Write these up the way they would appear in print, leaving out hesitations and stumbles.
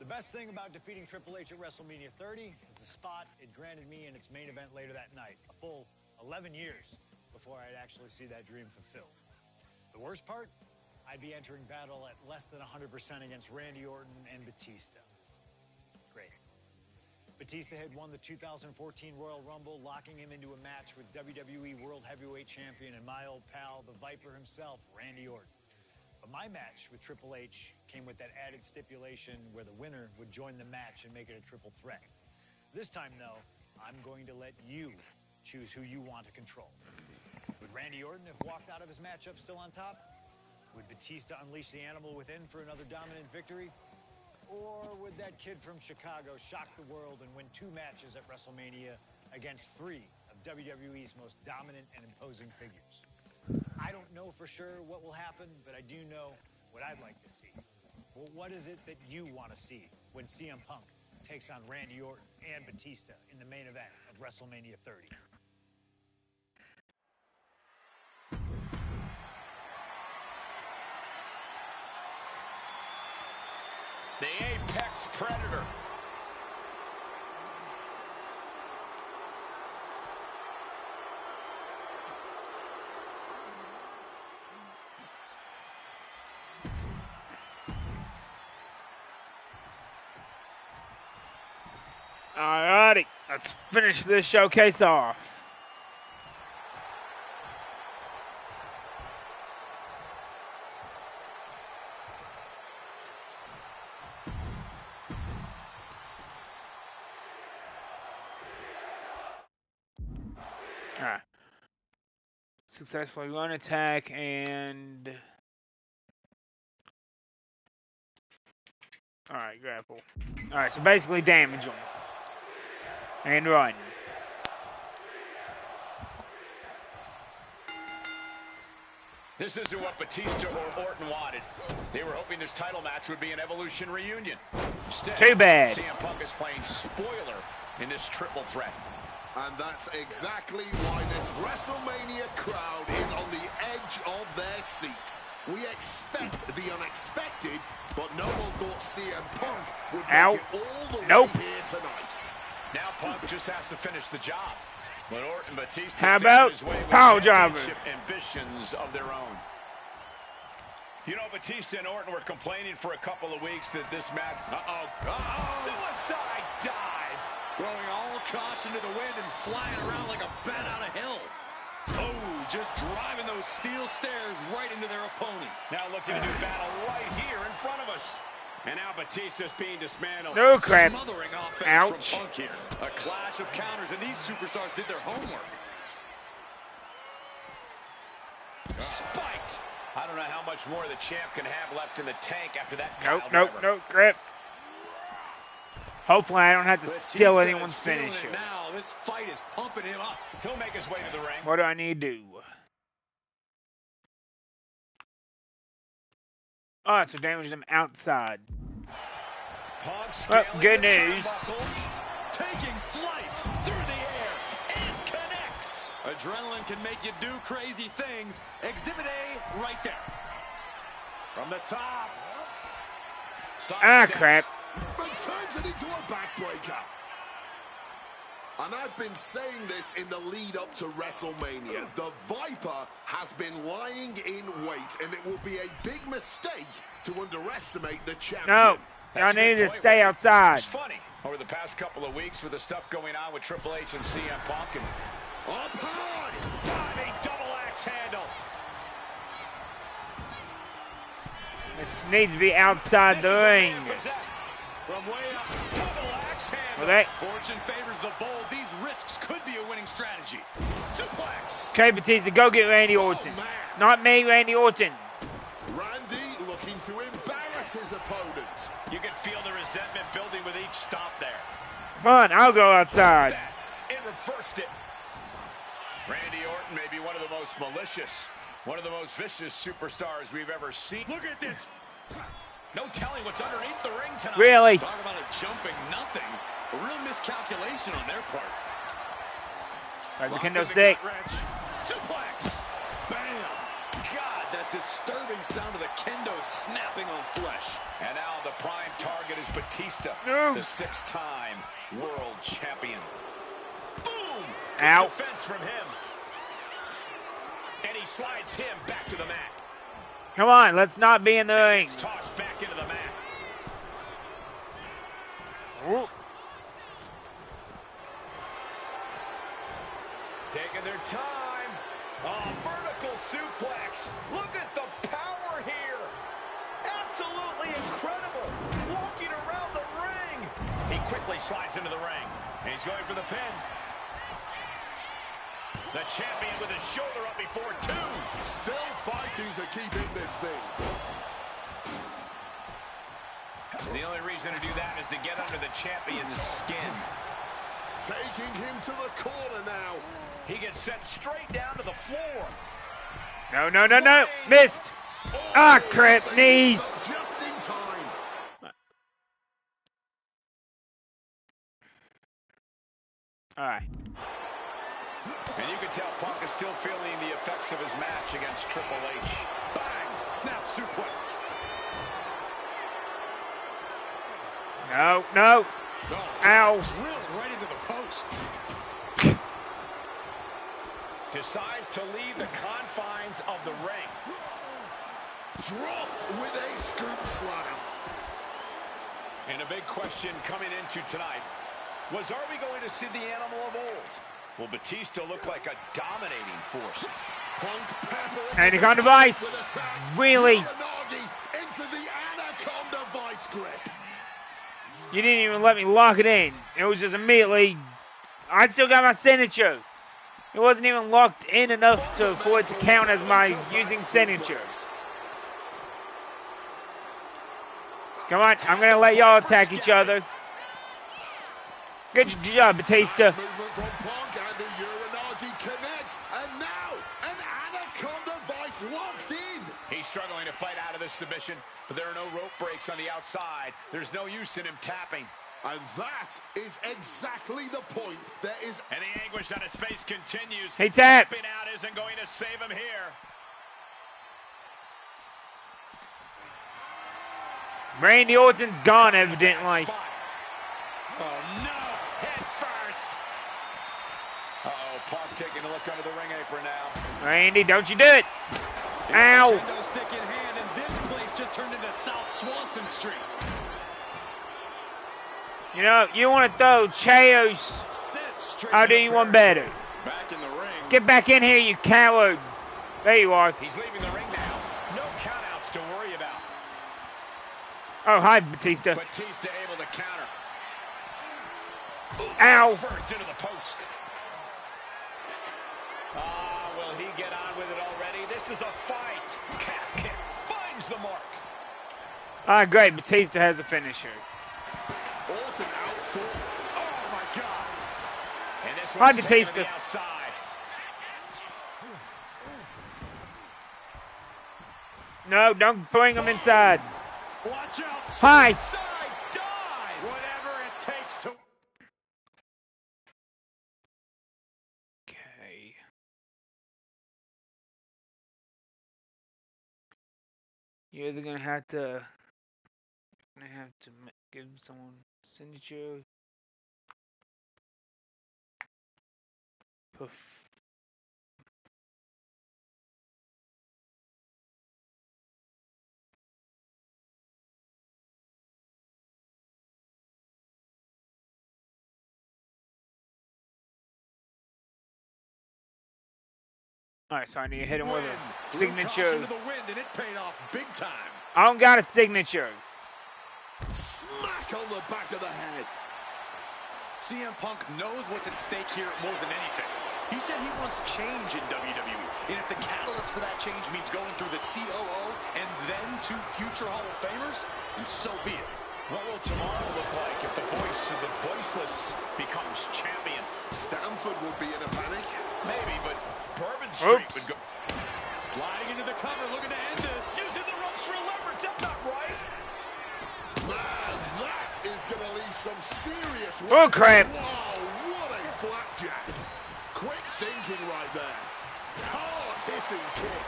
best thing about defeating Triple H at WrestleMania 30 is the spot it granted me in its main event later that night. A full 11 years before I'd actually see that dream fulfilled. The worst part? I'd be entering battle at less than 100% against Randy Orton and Batista. Great. Batista had won the 2014 Royal Rumble, locking him into a match with WWE World Heavyweight Champion and my old pal, the Viper himself, Randy Orton. But my match with Triple H came with that added stipulation where the winner would join the match and make it a triple threat. This time, though, I'm going to let you choose who you want to control. Would Randy Orton have walked out of his matchup still on top? Would Batista unleash the animal within for another dominant victory? Or would that kid from Chicago shock the world and win 2 matches at WrestleMania against 3 of WWE's most dominant and imposing figures? I don't know for sure what will happen, but I do know what I'd like to see. Well, what is it that you want to see when CM Punk takes on Randy Orton and Batista in the main event of WrestleMania 30? The Apex Predator. Alrighty, let's finish this showcase off. Alright. Successfully run attack and... Alright, grapple. Alright, so basically damage them. And run. This isn't what Batista or Orton wanted. They were hoping this title match would be an Evolution reunion. Instead, too bad. CM Punk is playing spoiler in this triple threat. And that's exactly why this WrestleMania crowd is on the edge of their seats. We expect the unexpected, but no one thought CM Punk would make it all the way here tonight. Now Punk just has to finish the job. But Orton and Batista how about power drivers? Ambitions of their own. You know, Batista and Orton were complaining for a couple of weeks that this match... Suicide dive! Throwing all caution to the wind and flying around like a bat out of hell. Oh, just driving those steel stairs right into their opponent. Now looking to do battle right here in front of us. And now Batista's being dismantled. No crap. Smothering offense Ouch. from Punk here. A clash of counters, and these superstars did their homework. Spiked. I don't know how much more the champ can have left in the tank after that. Nope, crap. Hopefully I don't have to steal anyone's finisher. Now this fight is pumping him up. He'll make his way to the ring. What do I need to do? Oh, so damage them outside. Well, good news. Taking flight through the air and connects. Adrenaline can make you do crazy things. Exhibit A right there. From the top. Crap. But turns it into a backbreaker. And I've been saying this in the lead up to WrestleMania. The Viper has been lying in wait, and it will be a big mistake to underestimate the champion. No, y'all need to stay outside. It's funny. Over the past couple of weeks with the stuff going on with Triple H and CM Punk. And up high! Diving double axe handle. This needs to be outside the ring. From way up, double axe handle. Okay. Fortune favors the bold. These risks could be a winning strategy. Suplex. Okay, Batista, go get Randy Orton. Not me, Randy Orton. Randy looking to embarrass his opponent. You can feel the resentment building with each stomp there. Fine, I'll go outside. It reversed it. Randy Orton may be one of the most malicious, one of the most vicious superstars we've ever seen. Look at this. No telling what's underneath the ring tonight. Really? Talk about a jumping nothing. A real miscalculation on their part. Right, Kendo stick. Suplex. Bam. God, that disturbing sound of the kendo snapping on flesh. And now the prime target is Batista, the 6-time world champion. Boom! Ow. Defense from him. And he slides him back to the mat. Come on, let's not be in the ring. He's tossed back into the mat. Ooh. Taking their time. Oh, vertical suplex. Look at the power here. Absolutely incredible. Walking around the ring. He quickly slides into the ring. And he's going for the pin. The champion with his shoulder up before 2. Still fighting to keep in this thing. The only reason to do that is to get under the champion's skin. Taking him to the corner now. He gets sent straight down to the floor. No, no, no, no. Missed. Ah, crap. Knees. Just in time. All right. And you can tell Punk is still feeling the effects of his match against Triple H. Bang! Snap suplex. No, no. Ow. Drilled right into the post. Decides to leave the confines of the ring. Dropped with a scoop slam. And a big question coming into tonight was, are we going to see the animal of old? Will Batista look like a dominating force? Punk pepper. Anaconda Vice. Really? Into the Anaconda Vice grip. You didn't even let me lock it in. It was just immediately. I still got my signature. It wasn't even locked in enough for it to count as my using signature. Come on, I'm going to let y'all attack each other. Good job, Batista. Nice movement from Punk, and the Uranagi connects, and now an Anaconda Vice locked in. He's struggling to fight out of this submission, but there are no rope breaks on the outside. There's no use in him tapping. And that is exactly the point. There is... And the anguish on his face continues. He tapped. Tapping out isn't going to save him here. Randy Orton's gone, evidently. Oh, no. Head first. Uh-oh, Punk taking a look under the ring apron now. Randy, don't you do it. Ow. Kendo stick in hand, and this place just turned into South Swanson Street. You know, you want to throw Chaos. I'll do you one better. Back in the ring. Get back in here, you coward. There you are. He's leaving the ring now. No countouts to worry about. Oh, hi, Batista. Batista able to counter. Ow. First into the post. Ah, will he get on with it already? This is a fight. Calf kick finds the mark. Ah, great. Batista has a finisher. Orton out for... Oh, my God. And this Hi, one's taken to Batista. the outside. No, don't bring him inside. Watch out. Hi. Side dive. Whatever it takes to... Okay. You're either gonna have to give someone signature. Poof. Alright, so I need to hit him with a signature. To the wind, and it paid off big time. I don't got a signature. Smack on the back of the head. CM Punk knows what's at stake here more than anything. He said he wants change in WWE, and if the catalyst for that change means going through the COO and then to future Hall of Famers, then so be it. What will tomorrow look like if the voice of the voiceless becomes champion? Stanford will be in a panic. Maybe, but Bourbon Street Oops. would go... Sliding into the cover, looking to end this. Using the ropes for leverage. That's not right. Man, that is going to leave some serious... Oh, crap. Wow, what a flapjack. Quick thinking right there. Hard-hitting kick.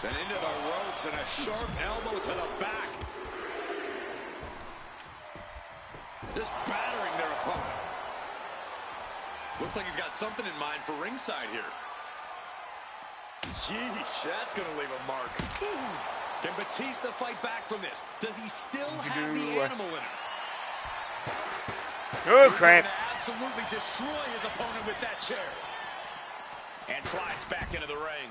And into the ropes and a sharp elbow to the back. Just battering their opponent. Looks like he's got something in mind for ringside here. Sheesh, that's going to leave a mark. Can Batista fight back from this? Does he still have the animal in him? Oh, crap. He's gonna absolutely destroy his opponent with that chair. And slides back into the ring.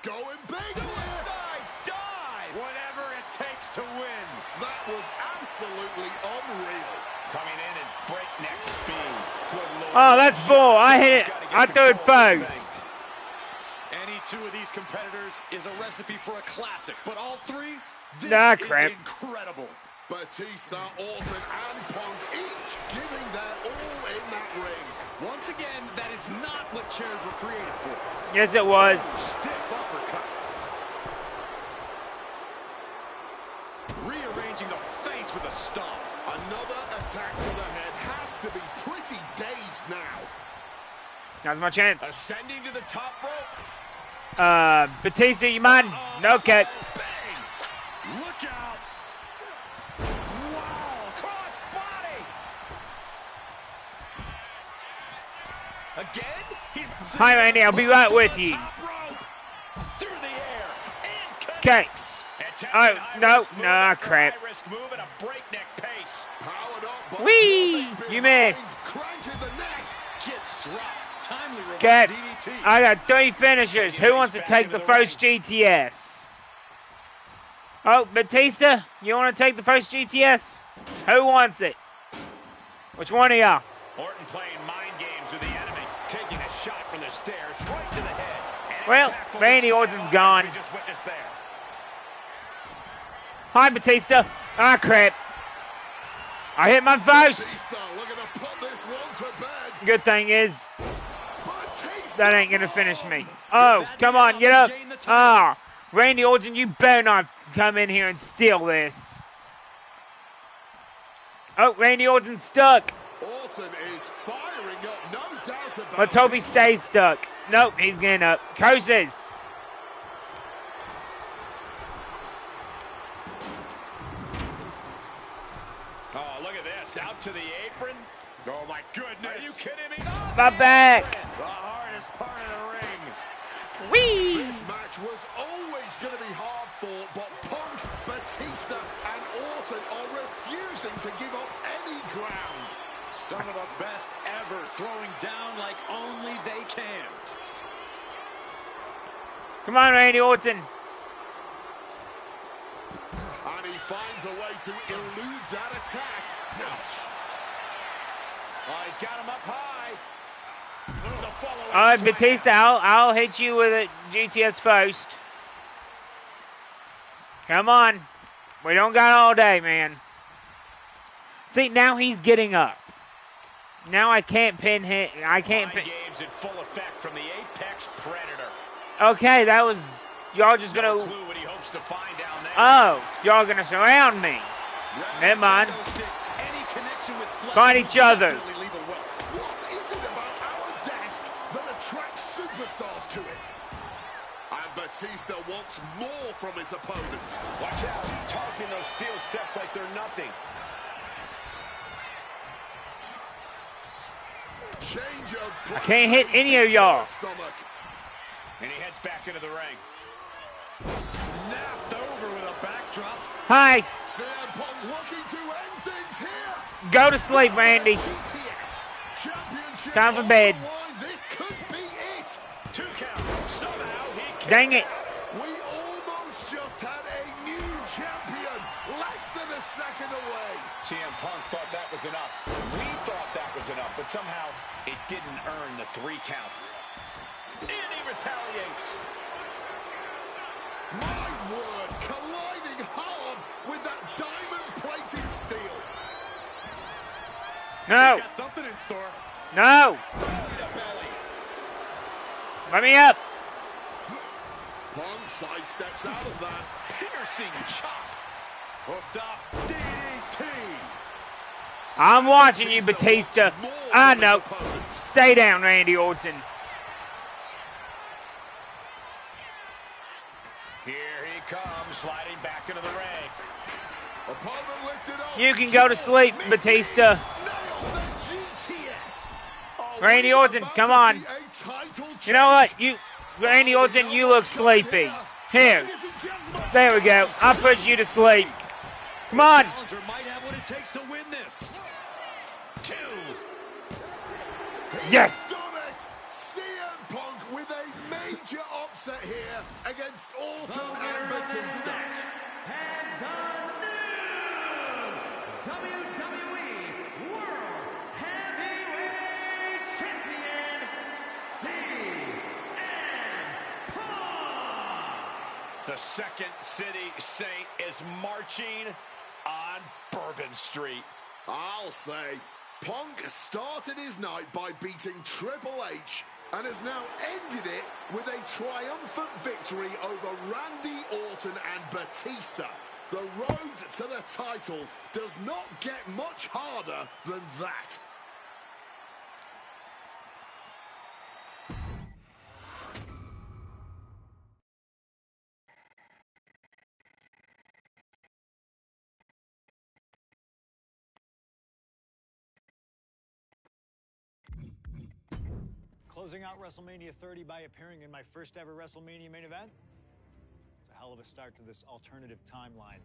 Going big. Suicide dive. Whatever it takes to win. That was absolutely unreal. Coming in at breakneck speed. Good Lord. Oh, that's bull. I hit it. I threw it first. Any two of these competitors is a recipe for a classic, but all three, this crap. is incredible. Batista, Orton, and Punk each giving their all in that ring. Once again, that is not what chairs were created for. Yes, it was. Stiff uppercut. Rearranging the face with a stomp. Another attack to the head. Has to be pretty dazed now. Now's my chance. Ascending to the top rope. Batista, you mind? No cut. Bang! Look out! Wow! Cross body! Again? He's Hi, Randy. I'll be right with you. Top rope. Through the air. And Okay. connects. Oh, no. Nah, crap. High-risk move at a breakneck pace. Powered up, but Whee! nothing You behind. missed. Cranking the neck. Gets dropped. Timely reverse Okay. DDT. I got 3 finishers. Who wants to take the first GTS? Oh, Batista, you want to take the first GTS? Who wants it? Which one of y'all? Orton playing mind games with the enemy, taking a shot from the stairs right to the head. And Well, impactful Randy display Orton's of gone. offense we just witnessed there. Hi, Batista. Ah, crap. I hit my first. Batista looking to put this one to bed. Good thing is, Batista that ain't gonna finish me. Oh, come on, get up. Ah, Randy Orton, you better not come in here and steal this. Oh, Randy Orton's stuck. Orton is firing up, no doubt about Let's hope it. he stays stuck. Nope, he's getting up. Curses. Oh, look at this. Out to the apron. Oh, my goodness. Are you kidding me? My back. The hardest part of the ring. Whee! This match was always going to be hard fought, but Punk, Batista, and Orton are refusing to give up any ground. Some of the best ever, throwing down like only they can. Come on, Randy Orton. And he finds a way to elude that attack. Ouch. Oh, he's got him up high. The following All right, slam. Batista, I'll hit you with a GTS first. Come on. We don't got all day, man. See, now he's getting up. Now I can't pin him. I can't Mind pin. games in full effect from the Apex Predator. Okay, that was. Y'all just No gonna. clue what he hopes to find down there. Oh, y'all gonna surround me. Never mind. Any connection with flesh Fight will each other. definitely leave a welt. What is it about our desk that attracts superstars to it? And Batista wants more from his opponent. Watch out. Tossing those steel steps like they're nothing. Change of I can't hit any of y'all. stomach. And he heads back into the ring. Snapped over with a backdrop. Hi. CM Punk looking to end things here. Go to sleep, Randy. GTS Championship Time for on bed. the line. This could be it. 2 count. Somehow he kicked Dang it. We almost just had a new champion, less than a second away. CM Punk thought that was enough. We thought that was enough, but somehow it didn't earn the 3 count. And he retaliates. My word, colliding hard with that diamond-plated steel. No. Got something in store. No. Belly to belly. Let me up. Punk sidesteps out of that. Piercing chop. Hooked up. DDT. I'm watching you, Batista. wants more I from his know. opponent. Stay down, Randy Orton. Here he comes, sliding back into the ring. Opponent lifted up. You can go to sleep, Batista. Nails the GTS. Oh, Randy we're Orton, about come to on. see a title You know what? change. Randy Orton, you look sleepy. Here. Ladies and gentlemen, There we go. I'll put you to sleep. Come on. Challenger might have what it takes to win this. 2. Yes. He's done it. CM Punk with a major upset here against Orton and Batista. And the new WWE World Heavyweight Champion, CM Punk. The Second City Saint is marching on Bourbon Street. I'll say, Punk started his night by beating Triple H and has now ended it with a triumphant victory over Randy Orton and Batista. The road to the title does not get much harder than that. Closing out WrestleMania 30 by appearing in my first ever WrestleMania main event? It's a hell of a start to this alternative timeline.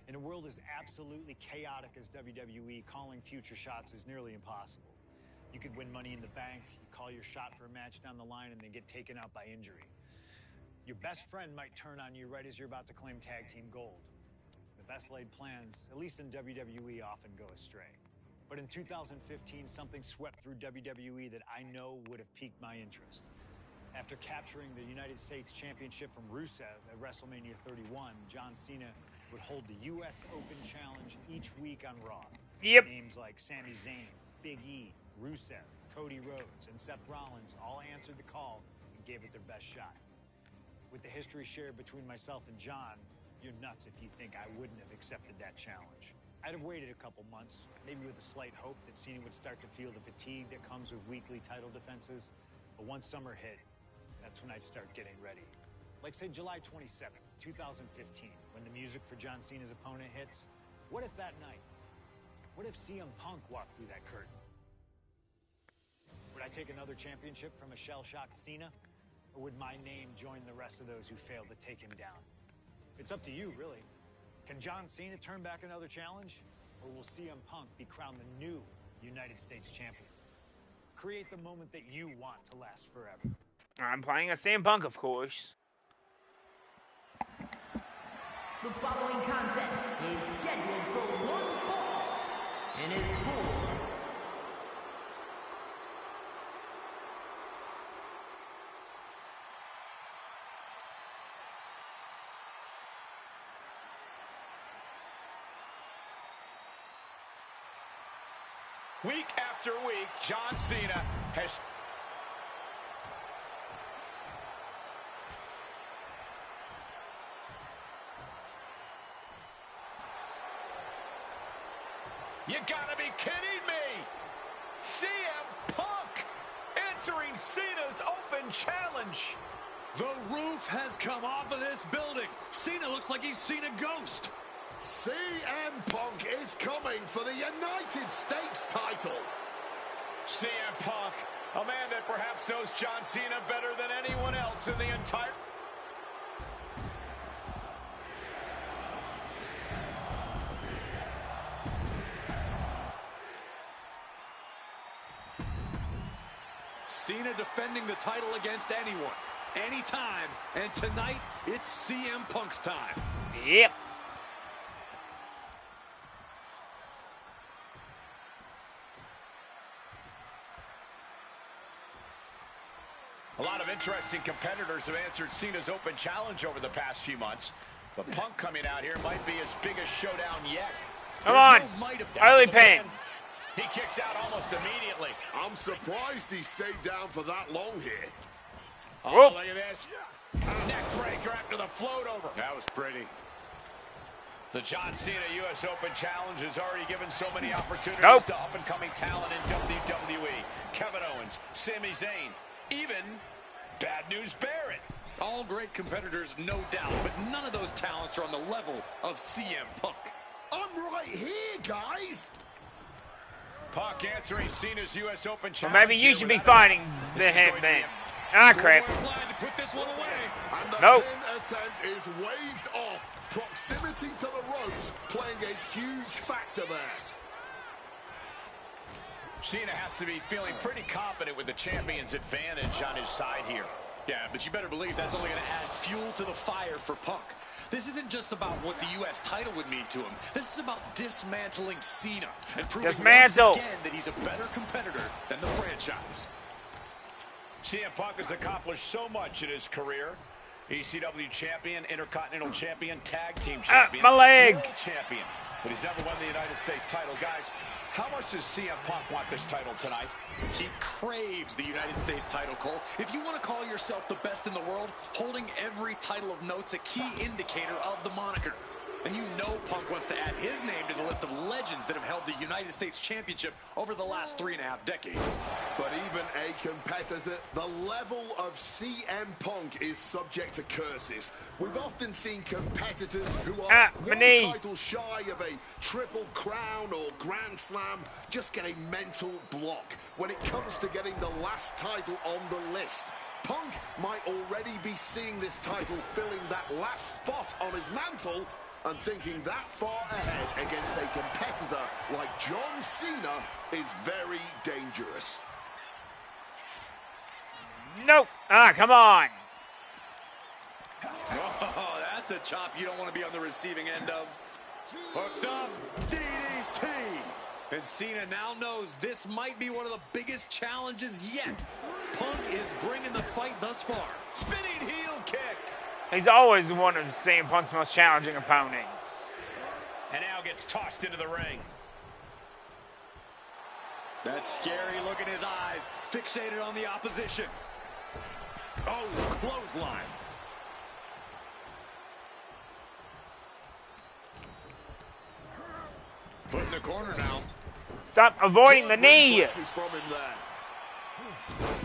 In a world as absolutely chaotic as WWE, calling future shots is nearly impossible. You could win Money in the Bank, you call your shot for a match down the line, and then get taken out by injury. Your best friend might turn on you right as you're about to claim tag team gold. The best laid plans, at least in WWE, often go astray. But in 2015, something swept through WWE that I know would have piqued my interest. After capturing the United States Championship from Rusev at WrestleMania 31, John Cena would hold the U.S. Open Challenge each week on Raw. Yep. Names like Sami Zayn, Big E, Rusev, Cody Rhodes, and Seth Rollins all answered the call and gave it their best shot. With the history shared between myself and John, you're nuts if you think I wouldn't have accepted that challenge. I'd have waited a couple months, maybe with a slight hope that Cena would start to feel the fatigue that comes with weekly title defenses. But once summer hit, that's when I'd start getting ready. Like, say, July 27th, 2015, when the music for John Cena's opponent hits. What if that night? What if CM Punk walked through that curtain? Would I take another championship from a shell-shocked Cena? Or would my name join the rest of those who failed to take him down? It's up to you, really. Can John Cena turn back another challenge? Or will CM Punk be crowned the new United States champion? Create the moment that you want to last forever. I'm playing a CM Punk, of course. The following contest is scheduled for one fall and is for Week after week, John Cena has... You gotta be kidding me! CM Punk answering Cena's open challenge. The roof has come off of this building. Cena looks like he's seen a ghost. CM Punk is coming for the United States title. CM Punk, a man that perhaps knows John Cena better than anyone else in the entire... Cena defending the title against anyone, anytime, and tonight, it's CM Punk's time. Yep. A lot of interesting competitors have answered Cena's open challenge over the past few months. But Punk coming out here might be his biggest showdown yet. Come on. Early pin. He kicks out almost immediately. I'm surprised he stayed down for that long here. Oh, Whoop. look at this. Neck breaker after the float over. That was pretty. The John Cena U.S. Open Challenge has already given so many opportunities to up-and-coming talent in WWE. Kevin Owens, Sami Zayn, even Bad News Barrett. All great competitors, no doubt, but none of those talents are on the level of CM Punk. I'm right here, guys. Punk answering Cena's U.S. Open Well, challenge. maybe you should be fighting him then. Ah, crap. To put this one away. And the Nope. pin attempt is waved off. Proximity to the ropes playing a huge factor there. Cena has to be feeling pretty confident with the champion's advantage on his side here. Yeah, but you better believe that's only going to add fuel to the fire for Punk. This isn't just about what the U.S. title would mean to him. This is about dismantling Cena and proving once again that he's a better competitor than the franchise. CM Punk has accomplished so much in his career. ECW champion, Intercontinental champion, tag team champion, my leg. world champion. But he's never won the United States title. Guys, how much does CM Punk want this title tonight? He craves the United States title, Cole. If you want to call yourself the best in the world, holding every title of note's a key indicator of the moniker. And you know Punk wants to add his name to the list of legends that have held the United States Championship over the last 3.5 decades. But even a competitor, the level of CM Punk is subject to curses. We've often seen competitors who are one title shy of a triple crown or grand slam just get a mental block when it comes to getting the last title on the list. Punk might already be seeing this title filling that last spot on his mantle and thinking that far ahead against a competitor like John Cena is very dangerous. Nope. Ah, come on. Oh, that's a chop you don't want to be on the receiving end of. Hooked up, DDT. And Cena now knows this might be one of the biggest challenges yet. Punk is bringing the fight thus far. Spinning heel kick. He's always one of CM Punk's most challenging opponents. And now gets tossed into the ring. That scary look in his eyes, fixated on the opposition. Oh, clothesline. Put in the corner now. Stop avoiding the knee. From him there.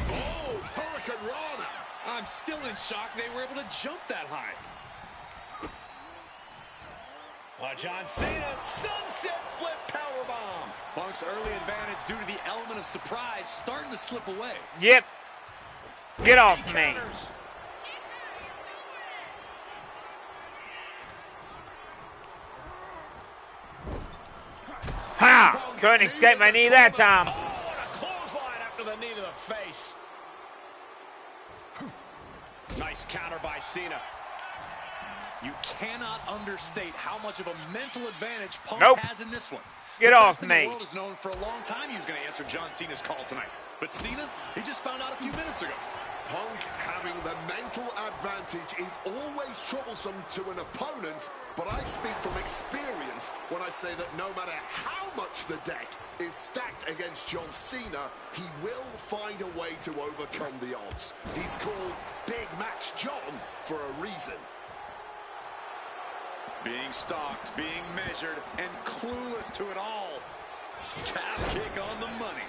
Oh, Hurricane Rana. I'm still in shock they were able to jump that high. John Cena, sunset flip powerbomb. Punk's early advantage due to the element of surprise starting to slip away. Yep. Get off me. Ha! Couldn't escape my knee that time. Oh, and a clothesline after the knee to the face. Nice counter by Cena. You cannot understate how much of a mental advantage Punk has in this one. Get off me. The world has known for a long time he was going to answer John Cena's call tonight. But Cena, he just found out a few minutes ago. Punk having the mental advantage is always troublesome to an opponent, but I speak from experience when I say that no matter how much the deck is stacked against John Cena, he will find a way to overcome the odds. He's called Big Match John for a reason. Being stalked, being measured, and clueless to it all. Calf kick on the money.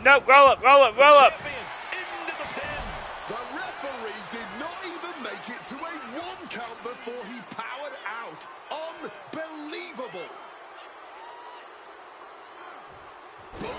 Nope, roll up, roll up, roll up. Into the pin. The referee did not even make it to a 1 count before he powered out. Unbelievable. Boom.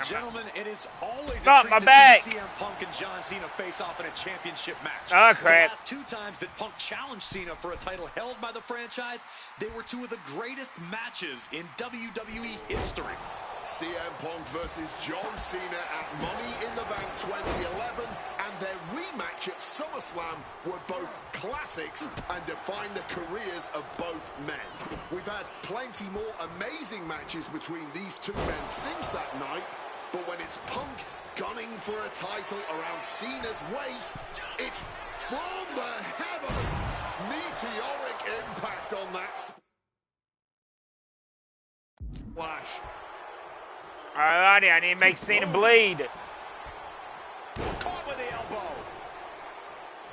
Gentlemen, it is always Stop a my treat back. to see CM Punk and John Cena face off in a championship match. Oh, crap. The last 2 times that Punk challenged Cena for a title held by the franchise, they were 2 of the greatest matches in WWE history. CM Punk versus John Cena at Money in the Bank 2011 and their rematch at SummerSlam were both classics and define the careers of both men. We've had plenty more amazing matches between these 2 men since that night, but when it's Punk gunning for a title around Cena's waist, it's from the heavens. Meteoric impact on that splash. Alrighty, I need to make Cena bleed. Caught with the elbow.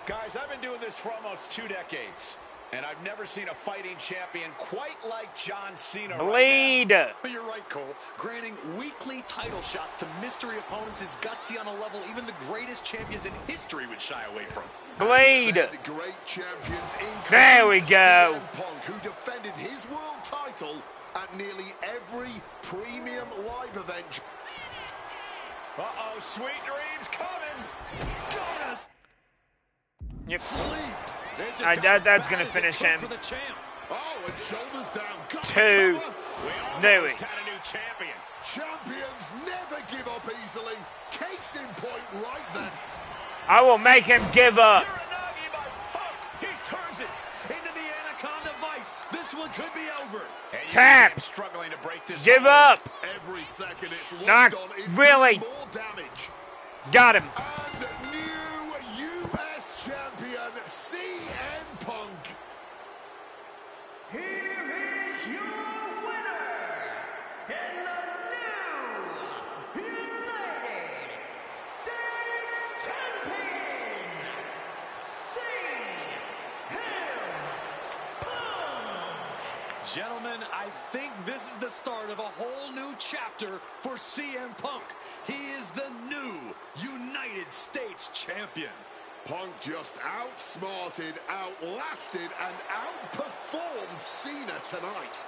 Guys, I've been doing this for almost 2 decades. And I've never seen a fighting champion quite like John Cena Bleed. right now. But you're right, Cole. Granting weekly title shots to mystery opponents is gutsy on a level even the greatest champions in history would shy away from. Bleed. The great champions There we go. CM Punk, who defended his world title at nearly every premium live event. Uh-oh, sweet dreams coming. Jonas. Yep. That's going to finish him. For the champ. Oh, and shoulders down. Got the 2. cover. Knew it. Got a new champion. Champions never give up easily. Case in point right then. I will make him give up. Uranagi by Punk. He turns it into the Anaconda Vice. This one could be over. And you Tap. can see him struggling to break this Give hold. up. Every second it's Not locked on is really. doing more damage. Got him. And new U.S. champion CM Punk. Here is your winner, and the new United States Champion, CM Punk. Gentlemen, I think this is the start of a whole new chapter for CM Punk. He is the new United States Champion. Punk just outsmarted, outlasted, and outperformed Cena tonight.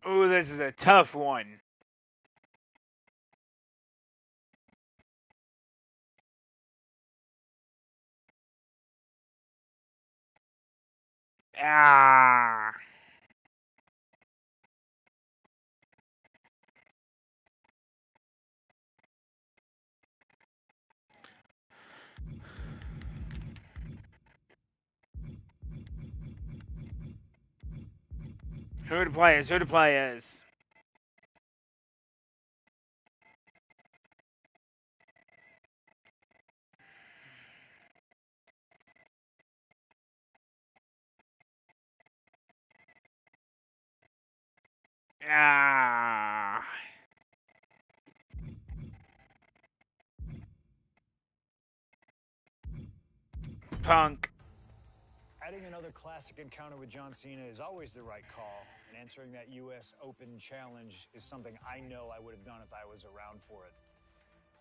Ooh, this is a tough one. Ah. Who the players? Who the players? Ah. Punk. Adding another classic encounter with John Cena is always the right call, and answering that U.S. Open challenge is something I know I would have done if I was around for it.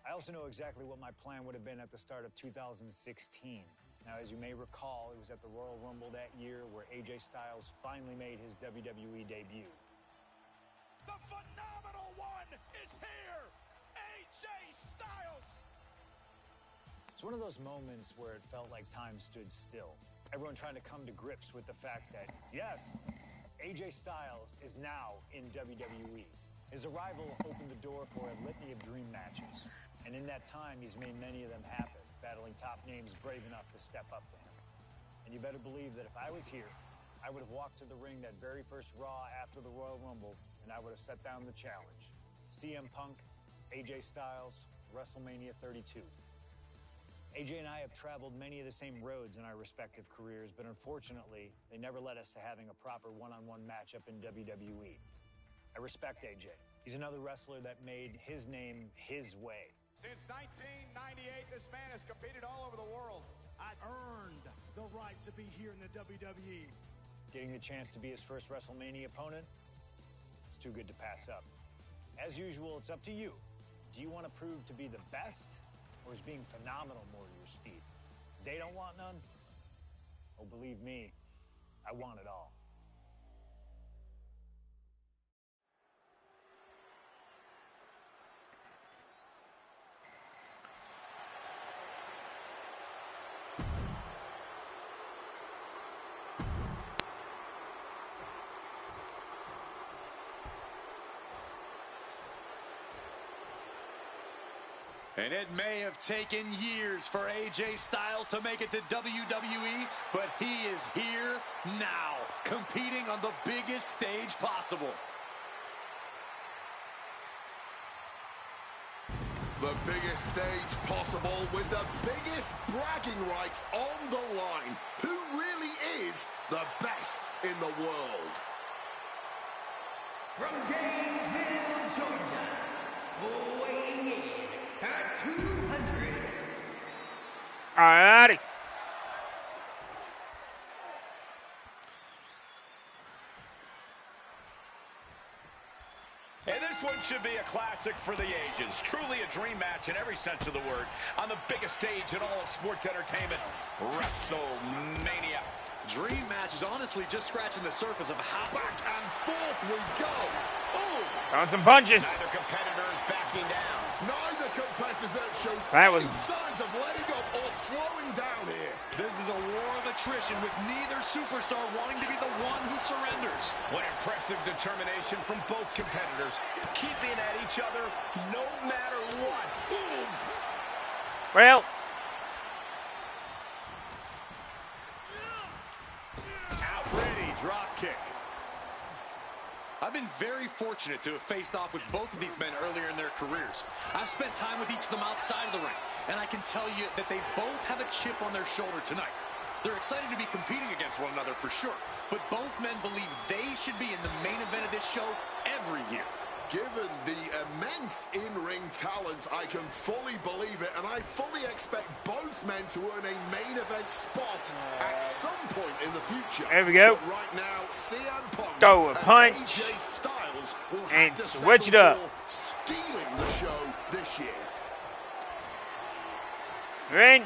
I also know exactly what my plan would have been at the start of 2016. Now, as you may recall, it was at the Royal Rumble that year where AJ Styles finally made his WWE debut. The phenomenal one is here. AJ Styles. It's one of those moments where it felt like time stood still. Everyone trying to come to grips with the fact that, yes, AJ Styles is now in WWE. His arrival opened the door for a litany of dream matches. And in that time, he's made many of them happen, battling top names brave enough to step up to him. And you better believe that if I was here, I would have walked to the ring that very first Raw after the Royal Rumble, and I would have set down the challenge. CM Punk, AJ Styles, WrestleMania 32. AJ and I have traveled many of the same roads in our respective careers, but unfortunately, they never led us to having a proper one-on-one matchup in WWE. I respect AJ. He's another wrestler that made his name his way. Since 1998, this man has competed all over the world. I've earned the right to be here in the WWE. Getting the chance to be his first WrestleMania opponent, it's too good to pass up. As usual, it's up to you. Do you want to prove to be the best, or is being phenomenal more to your speed? They don't want none? Oh, believe me, I want it all. And it may have taken years for AJ Styles to make it to WWE, but he is here now, competing on the biggest stage possible. The biggest stage possible with the biggest bragging rights on the line. Who really is the best in the world? From Gainesville, Georgia, weighing in at 200. Alrighty. And this one should be a classic for the ages. Truly a dream match in every sense of the word. On the biggest stage in all of sports entertainment, WrestleMania. Dream match is honestly just scratching the surface of how... Back and forth we go. Oh! Throwing some punches. Neither competitor is backing down. Neither competitor shows That was... any signs of letting up or slowing down here. This is a war of attrition with neither superstar wanting to be the one who surrenders. What impressive determination from both competitors, keeping at each other no matter what. Boom! Well... Pretty drop kick. I've been very fortunate to have faced off with both of these men earlier in their careers. I've spent time with each of them outside of the ring, and I can tell you that they both have a chip on their shoulder tonight. They're excited to be competing against one another for sure, but both men believe they should be in the main event of this show every year. Given the immense in-ring talent, I can fully believe it, and I fully expect both men to earn a main event spot at some point in the future. There we go. But right now, CM Punk Throw a and punch AJ Styles will and have to switch it settle up. for stealing the show this year. Wrench.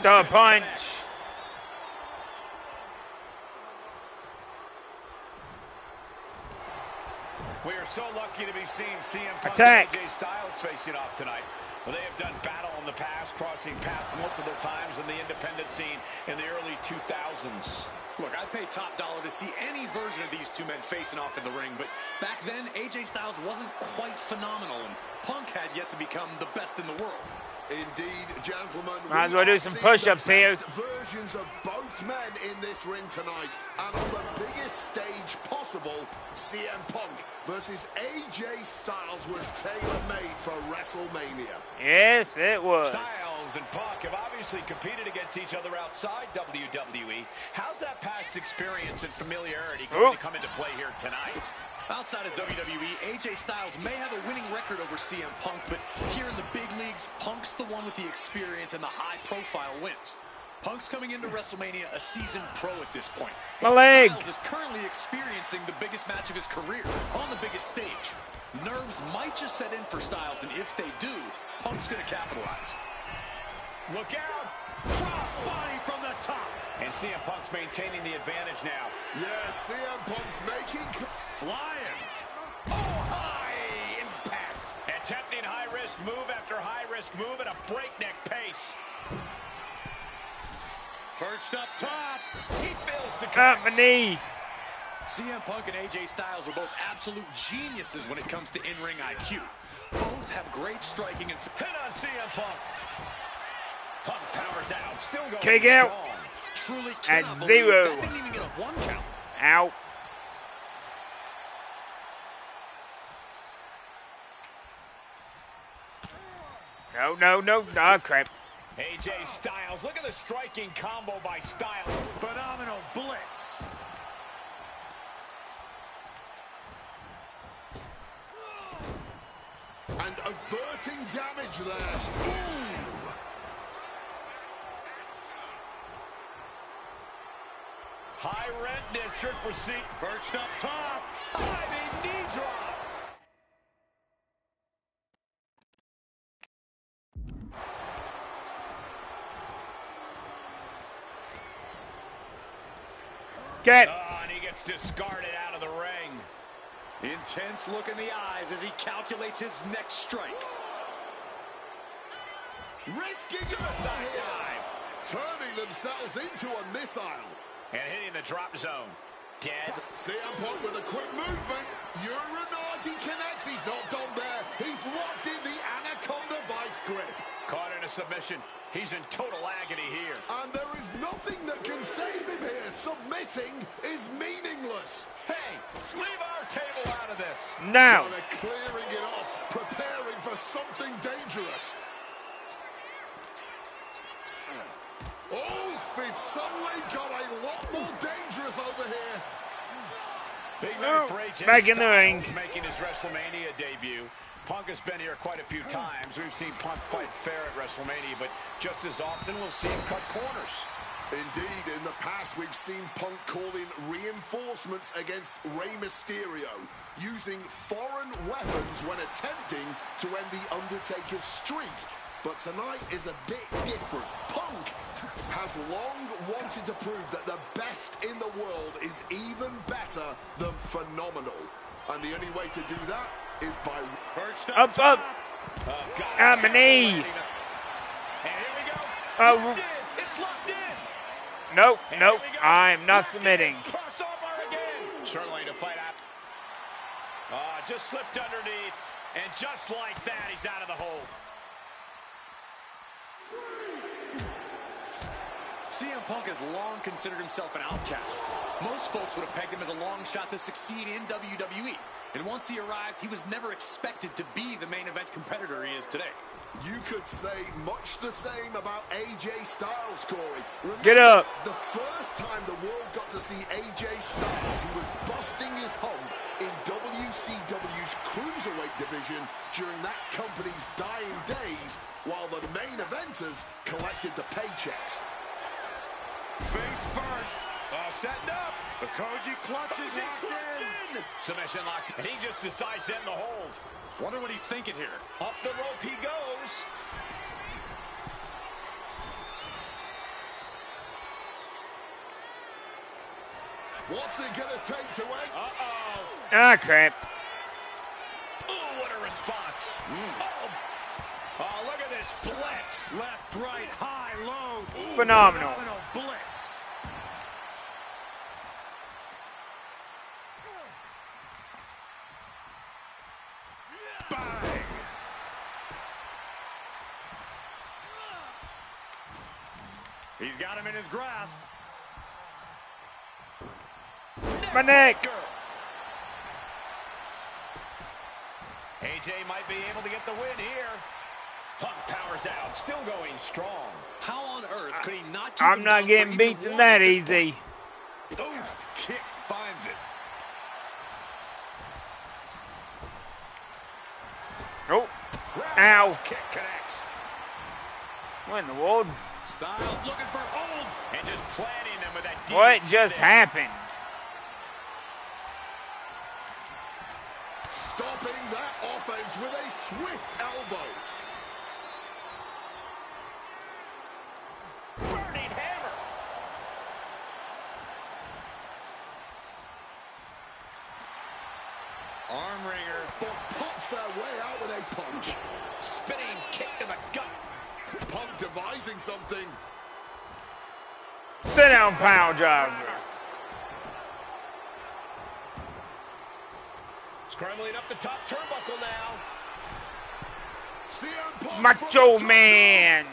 Throw a punch. We are so lucky to be seeing CM Punk Attack. and AJ Styles facing off tonight. Well, they have done battle in the past, crossing paths multiple times in the independent scene in the early 2000s. Look, I'd pay top dollar to see any version of these two men facing off in the ring, but back then, AJ Styles wasn't quite phenomenal, and Punk had yet to become the best in the world. Indeed, gentlemen. Might as well do some push-ups here. Versions of both men in this ring tonight, and on the biggest stage possible, CM Punk versus AJ Styles was tailor-made for WrestleMania. Yes, it was. Styles and Punk have obviously competed against each other outside WWE. How's that past experience and familiarity going to come into play here tonight? Outside of WWE, AJ Styles may have a winning record over CM Punk, but here in the big leagues, Punk's the one with the experience and the high-profile wins. Punk's coming into WrestleMania a seasoned pro at this point. My leg. Styles is currently experiencing the biggest match of his career on the biggest stage. Nerves might just set in for Styles, and if they do, Punk's going to capitalize. Look out! Crossbody from the top. And CM Punk's maintaining the advantage now. Yeah, CM Punk's making... Flying. Oh, high impact. Attempting high-risk move after high-risk move at a breakneck pace. Perched up top. He fails to Got my knee. CM Punk and AJ Styles are both absolute geniuses when it comes to in-ring IQ. Both have great striking and... Hit on CM Punk. Punk powers out. Still going Kick strong. out. Truly At cannot believe 0. that didn't even get a 1 count. Ow. No. Oh, crap. AJ Styles. Look at the striking combo by Styles. Phenomenal blitz. And averting damage there. Ooh. High rent district for seat. Perched up top. Diving knee drop. Get. Oh, and he gets discarded out of the ring. Intense look in the eyes as he calculates his next strike. Risking to the side dive. Turning themselves into a missile. And hitting the drop zone. Dead. CM Punk with a quick movement. Uranagi connects. He's not done there. He's locked in the Anaconda Vice grip. Caught in a submission. He's in total agony here. And there is nothing that can save him here. Submitting is meaningless. Hey, leave our table out of this. Now. They're clearing it off, preparing for for something dangerous. Oh, it's suddenly got a lot more dangerous over here. Big night for AJ Back in the ring. Styles making his WrestleMania debut. Punk has been here quite a few times. We've seen Punk fight fair at WrestleMania, but just as often we'll see him cut corners. Indeed, in the past we've seen Punk call in reinforcements against Rey Mysterio, using foreign weapons when attempting to end the Undertaker's streak. But tonight is a bit different. Punk has long wanted to prove that the best in the world is even better than phenomenal. And the only way to do that is by... Up. Ah, my knee. And here we go. Oh. It's locked in. Nope. I'm not submitting. Crossover again. Struggling to fight out. Just slipped underneath. And just like that, he's out of the hold. CM Punk has long considered himself an outcast. Most folks would have pegged him as a long shot to succeed in WWE. And once he arrived, he was never expected to be the main event competitor he is today. You could say much the same about AJ Styles, Corey. Remember, Get up. the first time the world got to see AJ Styles, he was busting his hump in WCW's Cruiserweight division during that company's dying days, while the main eventers collected the paychecks. Face first. Setting up. The Koji clutches locked in. Submission locked. And he just decides to end the hold. Wonder what he's thinking here. Up the rope he goes. What's it gonna take to end? Uh-oh. Ah, crap. Ooh, what a response. Oh, look at this blitz. Left, right, high, low. Ooh, Phenomenal. blitz. Bang. He's got him in his grasp. My neck. AJ might be able to get the win here. Punk powers out, still going strong. How on earth could he not keep I'm him not down getting for beaten even that one at this easy. point? Oof, kick finds it. Oh. Ow. Kick connects. What in the world? Styles looking for oomph. And just planting them with that deep What just kick. happened? Stopping that offense with a swift elbow. Burning hammer. Arm wringer. But pops their way out with a punch. Spinning kick to the gut. Punk devising something. Sit down, pile driver. Scrambling up the top turnbuckle now. CM Punk Macho Man.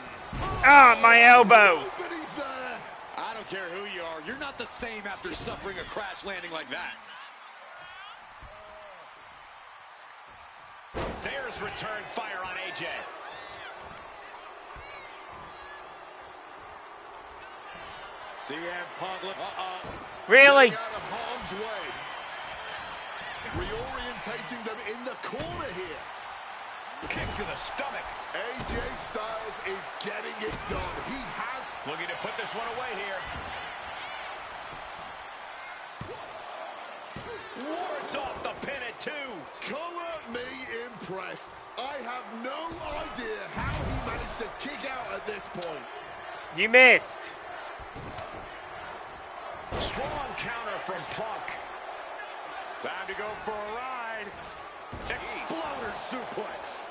Ah, my elbow. Nobody's there. I don't care who you are. You're not the same after suffering a crash landing like that. There's return fire on AJ. CM Punk. Really? Out of harm's way. Reorientating them in the corner here. Kick to the stomach. AJ Styles is getting it done. He has. Looking to put this one away here. Wards off the pin at 2. Color me impressed. I have no idea how he managed to kick out at this point. You missed. Strong counter from Punk. Time to go for a ride. Exploder suplex.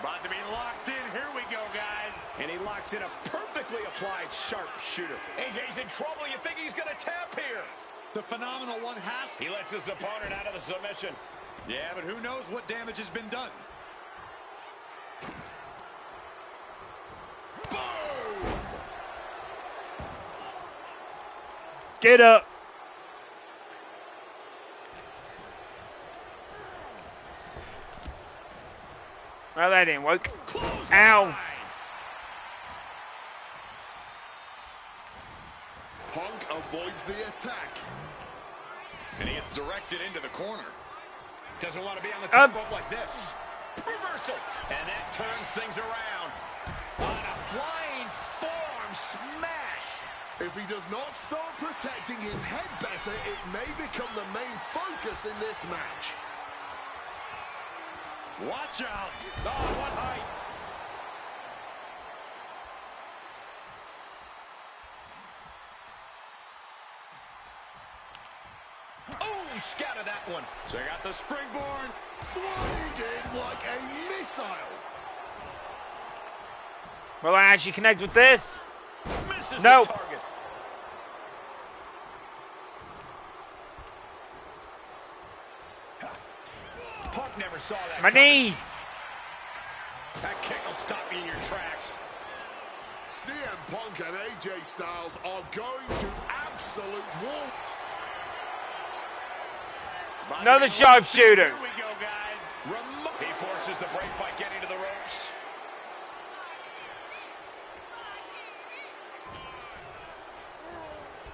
About to be locked in. Here we go, guys. And he locks in a perfectly applied sharpshooter. AJ's in trouble. You think he's going to tap here? The phenomenal one has. He lets his opponent out of the submission. Yeah, but who knows what damage has been done. Boom! Get up. didn't work. Ow. Punk avoids the attack. And he gets directed into the corner. Doesn't want to be on the top rope like this. Reversal. And that turns things around. On a flying form smash. If he does not start protecting his head better, it may become the main focus in this match. Watch out. Oh, what height. Oh, he scattered that one. So I got the springboard. Flying in like a missile. Will I actually connect with this? Misses Nope. the target. Punk never saw that. My knee. That kick will stop you in your tracks. CM Punk and AJ Styles are going to absolute war. Another sharpshooter. Here we go, guys. He forces the break by getting to the ropes.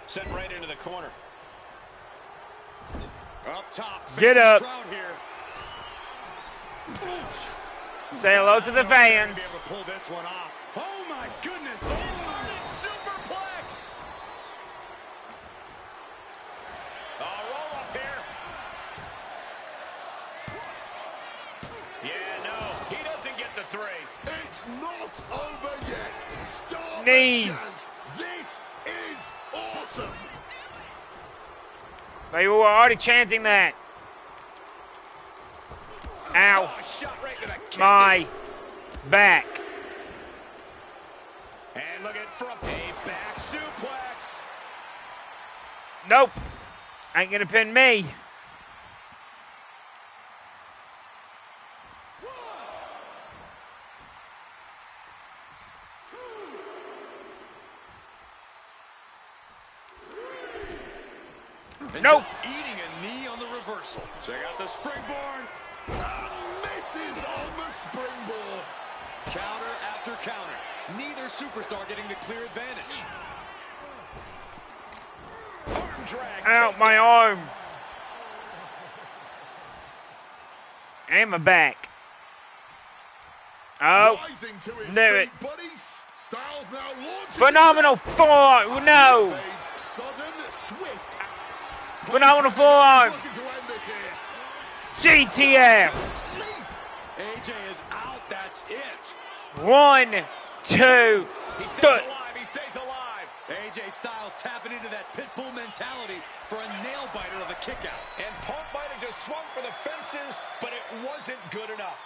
Sent right into the corner. Up top. Get up. Crowd here. Oof. Say hello to the fans. Be able to pull this one off. Oh my goodness! Superplex. Roll up here. Yeah, no, he doesn't get the three. It's not over yet. Stop. Knees. This is awesome. They were already chanting that. Ow. Oh, shot right to the kidney. My back. And look at from a back suplex. Nope. Ain't gonna pin me. And Nope. just eating a knee on the reversal. Check out the springboard. Misses on the springboard. Counter after counter. Neither superstar getting the clear advantage. Arm drag. Out my arm. And my back. Oh. Rising to his Knew it. feet, buddies. Styles now launches Phenomenal himself. forearm. No. Fades sudden, swift. Phenomenal forearm. Looking to end this here. GTS. Sleep. AJ is out. That's it. 1, 2, He stays 3. alive. He stays alive. AJ Styles tapping into that pit bull mentality for a nail biter of a kick out. And Punk might have just swung for the fences, but it wasn't good enough.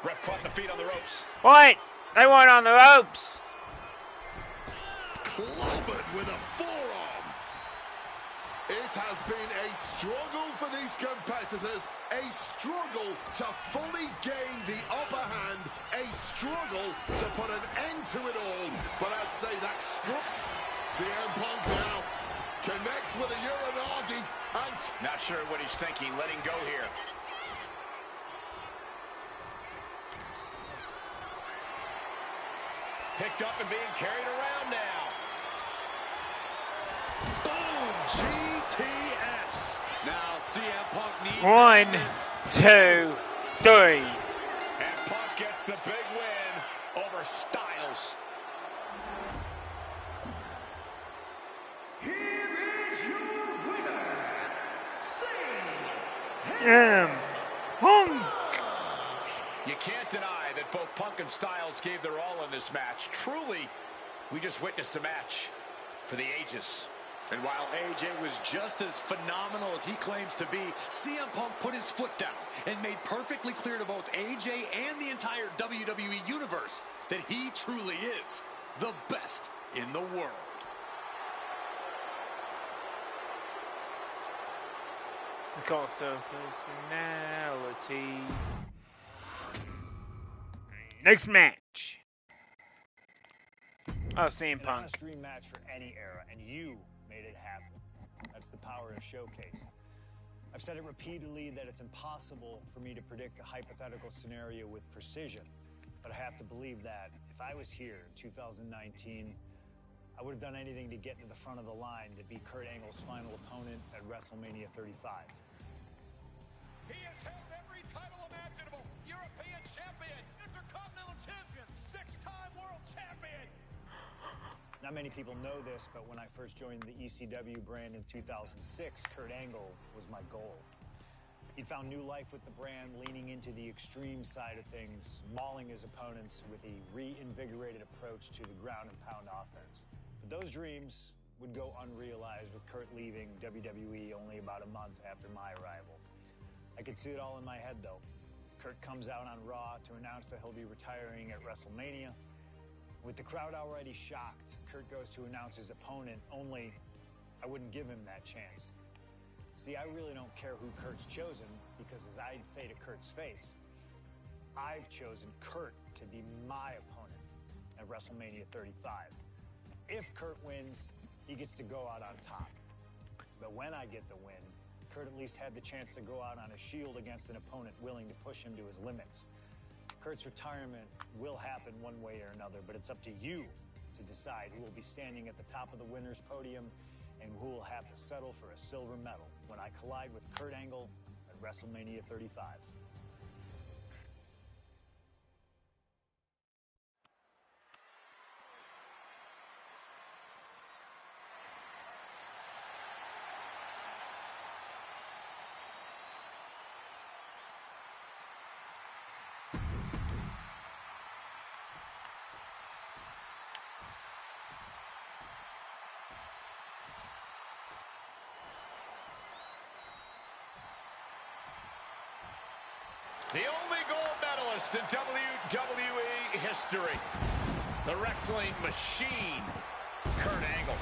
Ref caught the feet on the ropes. What? They weren't on the ropes. Clobbered with a forearm. It has been a struggle for these competitors, a struggle to fully gain the upper hand, a struggle to put an end to it all. But I'd say that's CM Punk now connects with a Uranagi and Not sure what he's thinking, letting go here. Picked up and being carried around now. Boom! GTS. Now CM Punk needs 1, this. 2, 3. And Punk gets the big win over Styles. Here is your winner, Punk. You can't deny that both Punk and Styles gave their all in this match. Truly, we just witnessed a match for the ages. And while AJ was just as phenomenal as he claims to be, CM Punk put his foot down and made perfectly clear to both AJ and the entire WWE Universe that he truly is the best in the world. Got the personality. Next match. Oh, CM An Punk. honest dream match for any era, and you made it happen. That's the power of Showcase. I've said it repeatedly that it's impossible for me to predict a hypothetical scenario with precision, but I have to believe that if I was here in 2019, I would have done anything to get to the front of the line to beat Kurt Angle's final opponent at WrestleMania 35. He has held every title imaginable. European champion, Intercontinental champion, 6-time world champion. Not many people know this, but when I first joined the ECW brand in 2006, Kurt Angle was my goal. He'd found new life with the brand, leaning into the extreme side of things, mauling his opponents with a reinvigorated approach to the ground and pound offense. But those dreams would go unrealized with Kurt leaving WWE only about a month after my arrival. I could see it all in my head, though. Kurt comes out on Raw to announce that he'll be retiring at WrestleMania. With the crowd already shocked, Kurt goes to announce his opponent, only I wouldn't give him that chance. See, I really don't care who Kurt's chosen, because as I'd say to Kurt's face, I've chosen Kurt to be my opponent at WrestleMania 35. If Kurt wins, he gets to go out on top. But when I get the win, Kurt at least had the chance to go out on a shield against an opponent willing to push him to his limits. Kurt's retirement will happen one way or another, but it's up to you to decide who will be standing at the top of the winner's podium and who will have to settle for a silver medal when I collide with Kurt Angle at WrestleMania 35. The only gold medalist in WWE history. The wrestling machine, Kurt Angle.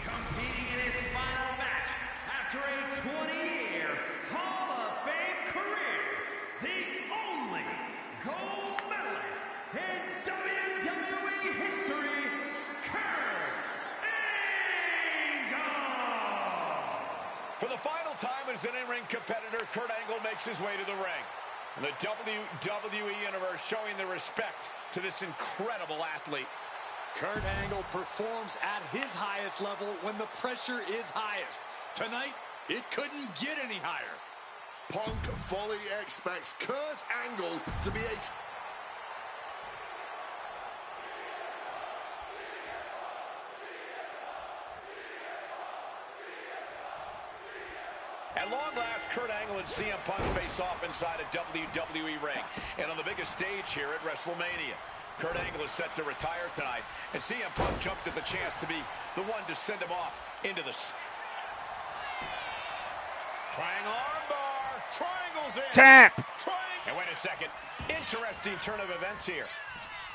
Competing in his final match after a 20-year Hall of Fame career, the only gold medalist in WWE history, Kurt Angle! For the final time as an in-ring competitor, Kurt Angle makes his way to the ring. And the WWE Universe showing their respect to this incredible athlete. Kurt Angle performs at his highest level when the pressure is highest. Tonight, it couldn't get any higher. Punk fully expects Kurt Angle to be a... At long last, Kurt Angle and CM Punk face off inside a WWE ring. And on the biggest stage here at WrestleMania. Kurt Angle is set to retire tonight. And CM Punk jumped at the chance to be the one to send him off into the... Triangle armbar. Triangle's in. Tap. And wait a second. Interesting turn of events here.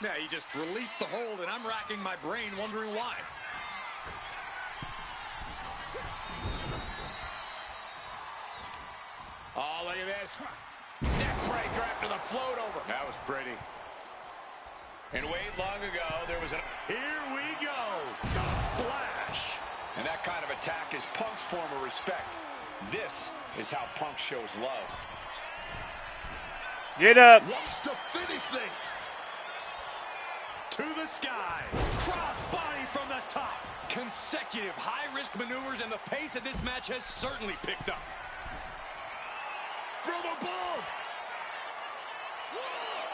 Yeah, he just released the hold, and I'm racking my brain wondering why. Oh, look at this. Neck breaker after the float over. That was pretty. And Wade, long ago, there was a... Here we go. Splash. And that kind of attack is Punk's form of respect. This is how Punk shows love. Get up. Wants to finish this. To the sky. Cross body from the top. Consecutive high-risk maneuvers, and the pace of this match has certainly picked up. From above.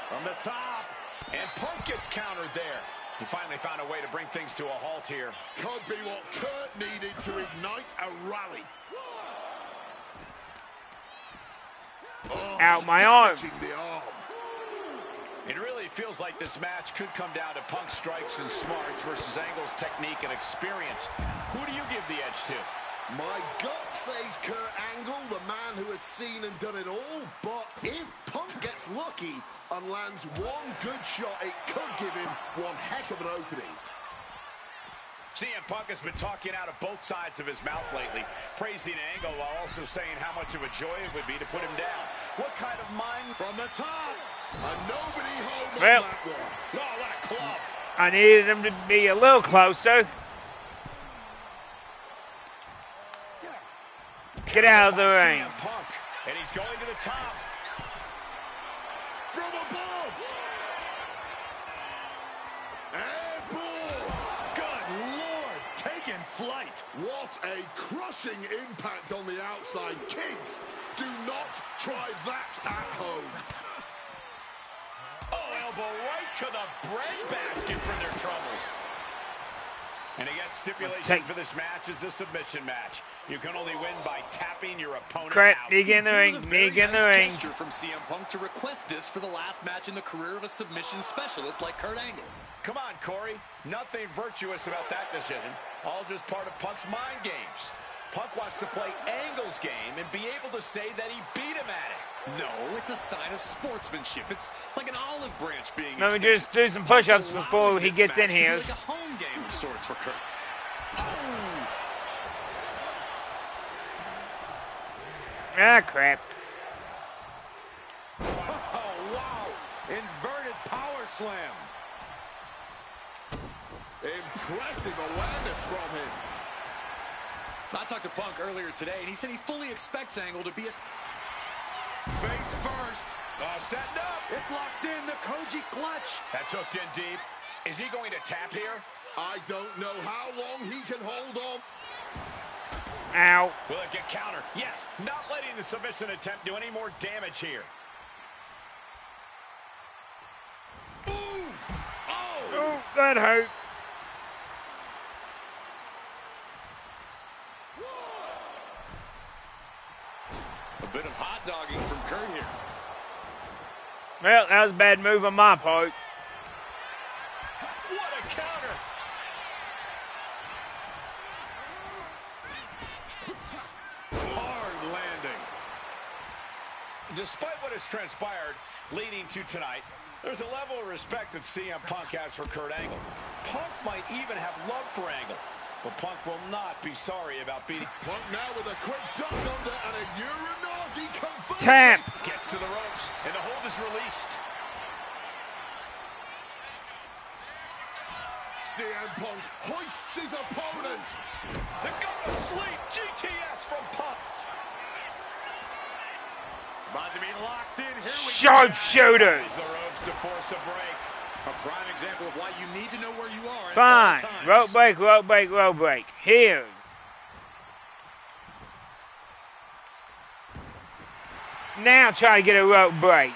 From the top. And Punk gets countered there. He finally found a way to bring things to a halt here. Could be what Kurt needed to ignite a rally. Oh, Out my arm. damaging the arm. It really feels like this match could come down to Punk's strikes and smarts versus Angle's technique and experience. Who do you give the edge to? My gut says Kurt Angle, the man who has seen and done it all, but if Punk gets lucky and lands one good shot, it could give him one heck of an opening. CM Punk has been talking out of both sides of his mouth lately, praising Angle while also saying how much of a joy it would be to put him down. What kind of mind From the top. And nobody home on Well. that one. Oh, what a club. I needed him to be a little closer. Get out of the ring. CM Punk, and he's going to the top. From above. Airborne. Good Lord, taking flight. What a crushing impact on the outside. Kids, do not try that at home. Oh, elbow right to the breadbasket for their troubles. And again, stipulation for this match is a submission match. You can only win by tapping your opponent Crap, out. dig in the ring, dig in the ring. Gesture from CM Punk to request this for the last match in the career of a submission specialist like Kurt Angle. Come on, Corey. Nothing virtuous about that decision. All just part of Punk's mind games. Punk wants to play Angle's game and be able to say that he beat him at it. No, it's a sign of sportsmanship. It's like an olive branch being Let me extended. just do some push-ups before he gets in here. Like a home game of sorts for Kurt. Ah, crap. Oh, wow. Inverted power slam. Impressive awareness from him. I talked to Punk earlier today, and he said he fully expects Angle to be a... Face first. Setting up. It's locked in, the Koji clutch. That's hooked in deep. Is he going to tap here? I don't know how long he can hold off. Ow. Will it get countered? Yes. Not letting the submission attempt do any more damage here. Oof! Oh! Oh, that hurt. A bit of hot dogging from Kurt here. Well, that was a bad move on my part. What a counter! Hard landing. Despite what has transpired leading to tonight, there's a level of respect that CM Punk has for Kurt Angle. Punk might even have love for Angle, but Punk will not be sorry about beating. Punk now with a quick duck under and a Uranagi converts Tap. it. Gets to the ropes, and the hold is released. CM Punk hoists his opponent. The go to sleep GTS from Punk. About to be locked in. Here we Sharpshooter. Use the ropes to force a break. A prime example of why you need to know where you are at Fine. all times. Rope break, rope break, rope break. Here. Now try to get a rope break.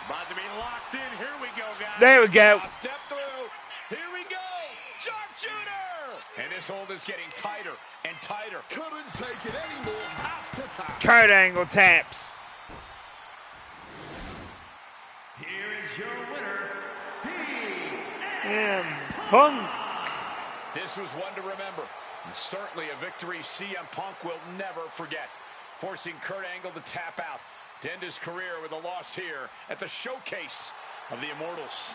About to be locked in. Here we go, guys. There we go. Now step through. Here we go. Sharpshooter. And this hold is getting tighter and tighter. Couldn't take it anymore. Has to tap. Kurt Angle taps. Here is your winner, CM Punk. This was one to remember, and certainly a victory CM Punk will never forget, forcing Kurt Angle to tap out to end his career with a loss here at the showcase of the Immortals.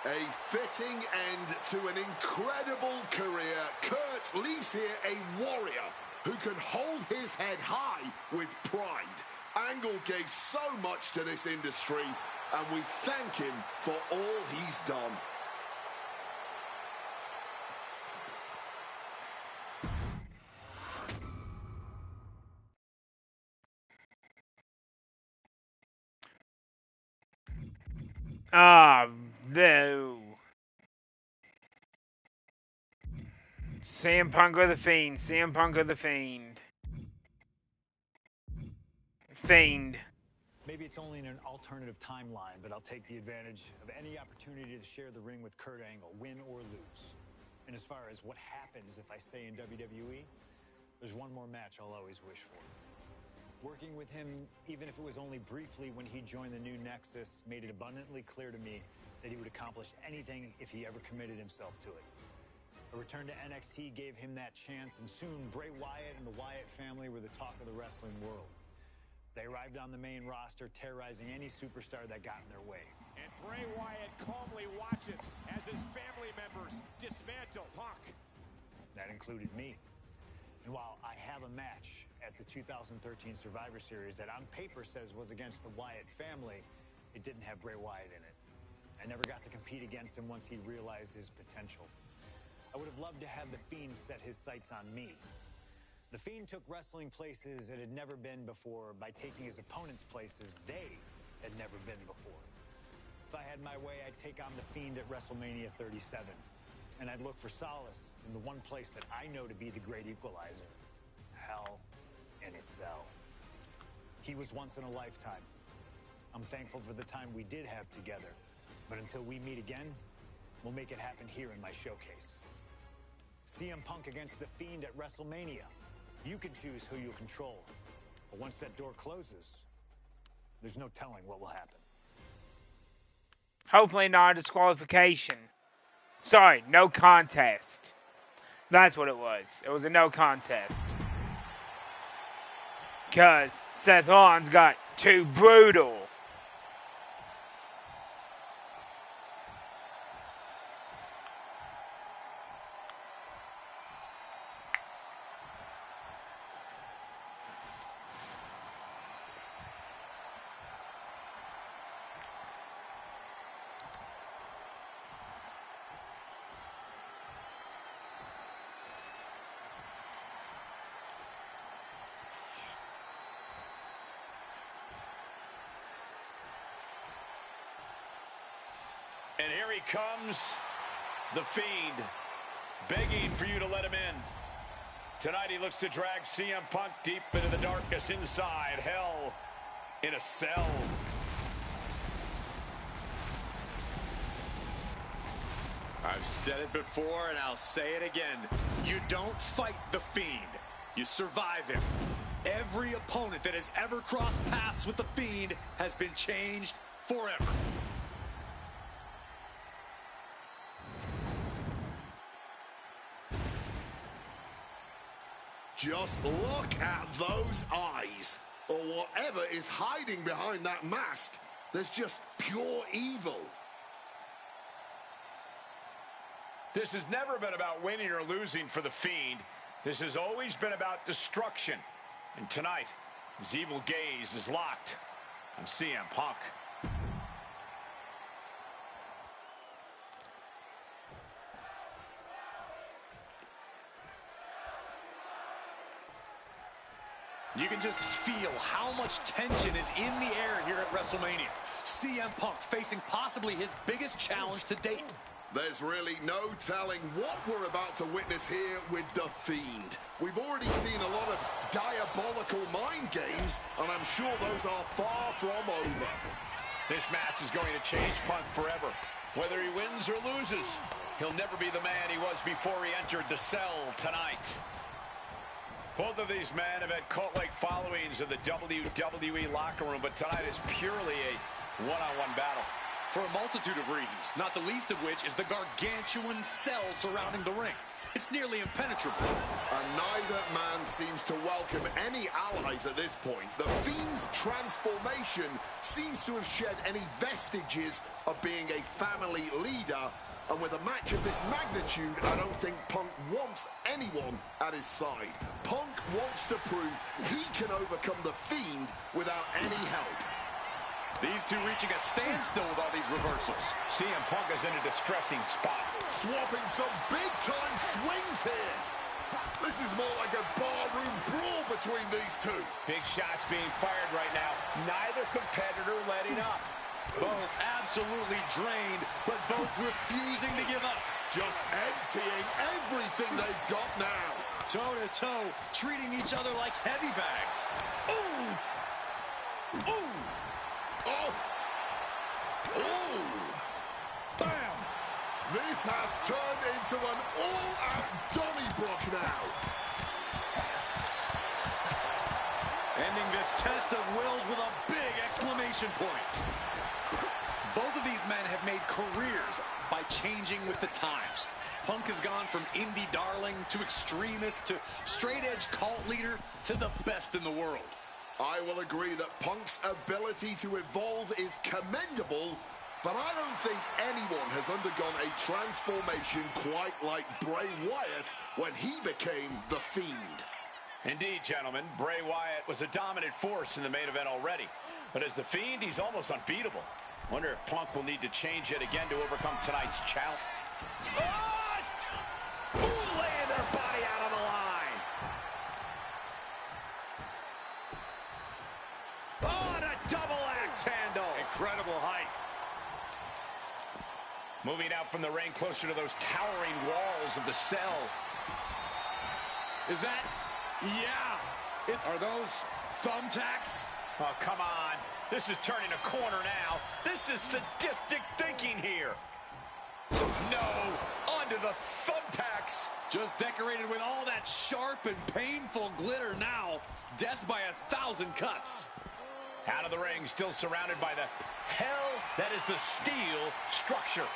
A fitting end to an incredible career. Kurt leaves here a warrior who can hold his head high with pride. Angle gave so much to this industry, and we thank him for all he's done. Ah, no. CM Punk or the Fiend. CM Punk or the Fiend. Fiend. Maybe it's only in an alternative timeline, but I'll take the advantage of any opportunity to share the ring with Kurt Angle, win or lose. And as far as what happens if I stay in WWE, there's one more match I'll always wish for. Working with him, even if it was only briefly when he joined the new Nexus, made it abundantly clear to me that he would accomplish anything if he ever committed himself to it. A return to NXT gave him that chance, and soon Bray Wyatt and the Wyatt family were the talk of the wrestling world. They arrived on the main roster, terrorizing any superstar that got in their way. And Bray Wyatt calmly watches as his family members dismantle Punk. That included me. And while I have a match at the 2013 Survivor Series that on paper says was against the Wyatt family, it didn't have Bray Wyatt in it. I never got to compete against him once he realized his potential. I would have loved to have the Fiend set his sights on me. The Fiend took wrestling places it had never been before by taking his opponents places they had never been before. If I had my way, I'd take on the Fiend at WrestleMania 37. And I'd look for solace in the one place that I know to be the great equalizer. Hell in a Cell. He was once in a lifetime. I'm thankful for the time we did have together. But until we meet again, we'll make it happen here in my showcase. CM Punk against The Fiend at WrestleMania. You can choose who you'll control. But once that door closes, there's no telling what will happen. Hopefully not a disqualification. Sorry, no contest. That's what it was. It was a no contest. Because Seth Rollins got too brutal. And here he comes, the Fiend, begging for you to let him in. Tonight he looks to drag CM Punk deep into the darkness inside hell in a cell. I've said it before and I'll say it again. You don't fight the Fiend. You survive him. Every opponent that has ever crossed paths with the Fiend has been changed forever. Just look at those eyes, or whatever is hiding behind that mask. There's just pure evil. This has never been about winning or losing for the Fiend. This has always been about destruction. And tonight, his evil gaze is locked on CM Punk. You can just feel how much tension is in the air here at WrestleMania. CM Punk facing possibly his biggest challenge to date. There's really no telling what we're about to witness here with The Fiend. We've already seen a lot of diabolical mind games, and I'm sure those are far from over. This match is going to change Punk forever. Whether he wins or loses, he'll never be the man he was before he entered the cell tonight. Both of these men have had cult-like followings in the WWE locker room, but tonight is purely a one-on-one battle. For a multitude of reasons, not the least of which is the gargantuan cell surrounding the ring. It's nearly impenetrable. And neither man seems to welcome any allies at this point. The Fiend's transformation seems to have shed any vestiges of being a family leader. And with a match of this magnitude, I don't think Punk wants anyone at his side. Punk wants to prove he can overcome the Fiend without any help. These two reaching a standstill with all these reversals. CM Punk is in a distressing spot. Swapping some big-time swings here. This is more like a barroom brawl between these two. Big shots being fired right now. Neither competitor letting up. Both absolutely drained, but both refusing to give up. Just emptying everything they've got now. Toe-to-toe, treating each other like heavy bags. Ooh! Ooh! Oh! Ooh! Bam! This has turned into an all-out Donnybrook now. Ending this test of wills with a big exclamation point. Both of these men have made careers by changing with the times. Punk has gone from indie darling to extremist to straight-edge cult leader to the best in the world. I will agree that Punk's ability to evolve is commendable, but I don't think anyone has undergone a transformation quite like Bray Wyatt when he became The Fiend. Indeed, gentlemen, Bray Wyatt was a dominant force in the main event already. But as The Fiend, he's almost unbeatable. Wonder if Punk will need to change it again to overcome tonight's challenge. Oh! Ooh, laying their body out on the line. Moving out from the ring closer to those towering walls of the cell. Is that? Yeah. Are those thumbtacks? Oh, come on. This is turning a corner now. This is sadistic thinking here. No, onto the thumbtacks. Just decorated with all that sharp and painful glitter now. Death by 1,000 cuts. Out of the ring, still surrounded by the hell that is the steel structure.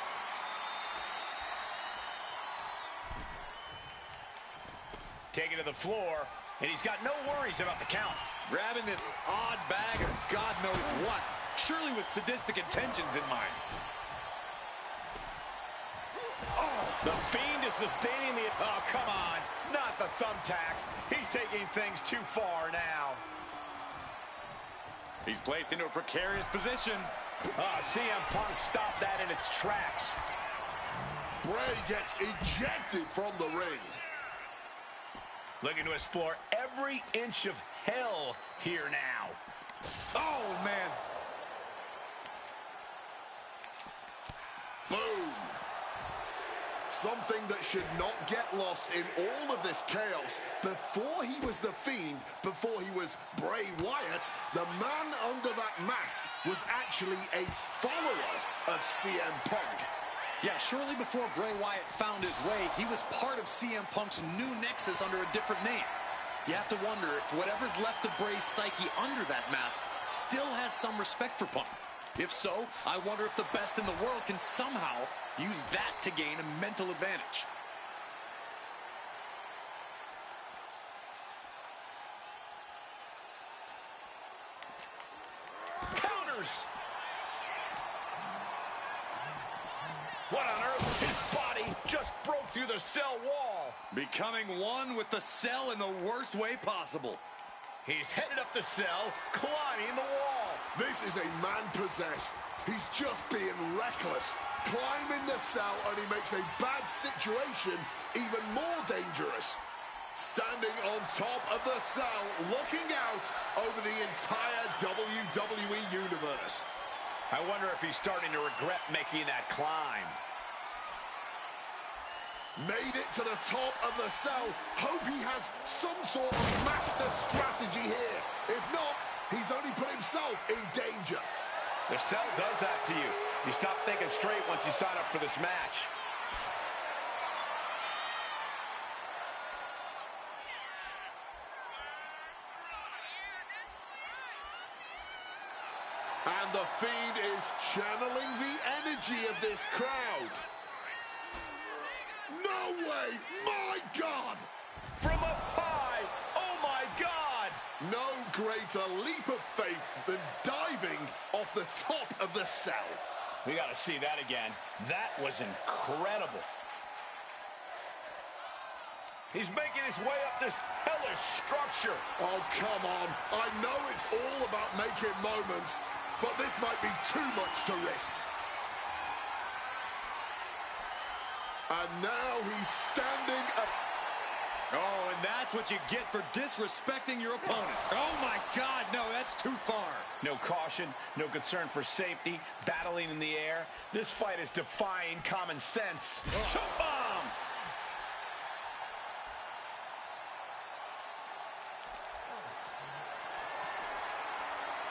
Taken to the floor, and he's got no worries about the count. Grabbing this odd bag of God knows what. Surely with sadistic intentions in mind. Oh, the Fiend is sustaining the... Oh, come on. Not the thumbtacks. He's taking things too far now. He's placed into a precarious position. CM Punk stopped that in its tracks. Bray gets ejected from the ring. Looking to explore every inch of hell here now. Oh, man. Boom. Something that should not get lost in all of this chaos. Before he was the Fiend, before he was Bray Wyatt, the man under that mask was actually a follower of CM Punk. Yeah, shortly before Bray Wyatt found his way, he was part of CM Punk's new nexus under a different name. You have to wonder if whatever's left of Bray's psyche under that mask still has some respect for Punk. If so, I wonder if the best in the world can somehow use that to gain a mental advantage. Counters! What on earth? His body just broke through the cell wall. Becoming one with the cell in the worst way possible. He's headed up the cell, climbing the wall. This is a man possessed. He's just being reckless. Climbing the cell only makes a bad situation even more dangerous. Standing on top of the cell, looking out over the entire WWE Universe. I wonder if he's starting to regret making that climb. Made it to the top of the cell. Hope he has some sort of master strategy here. If not, he's only put himself in danger. The cell does that to you. You stop thinking straight once you sign up for this match. And the Fiend is channeling the energy of this crowd. No way! My God! From up high! Oh my God! No greater leap of faith than diving off the top of the cell. We gotta see that again. That was incredible. He's making his way up this hellish structure. Oh, come on. I know it's all about making moments, but this might be too much to risk. And now he's standing up. Oh, and that's what you get for disrespecting your opponent. Oh, my God, no, that's too far. No caution, no concern for safety, battling in the air. This fight is defying common sense. Choke bomb!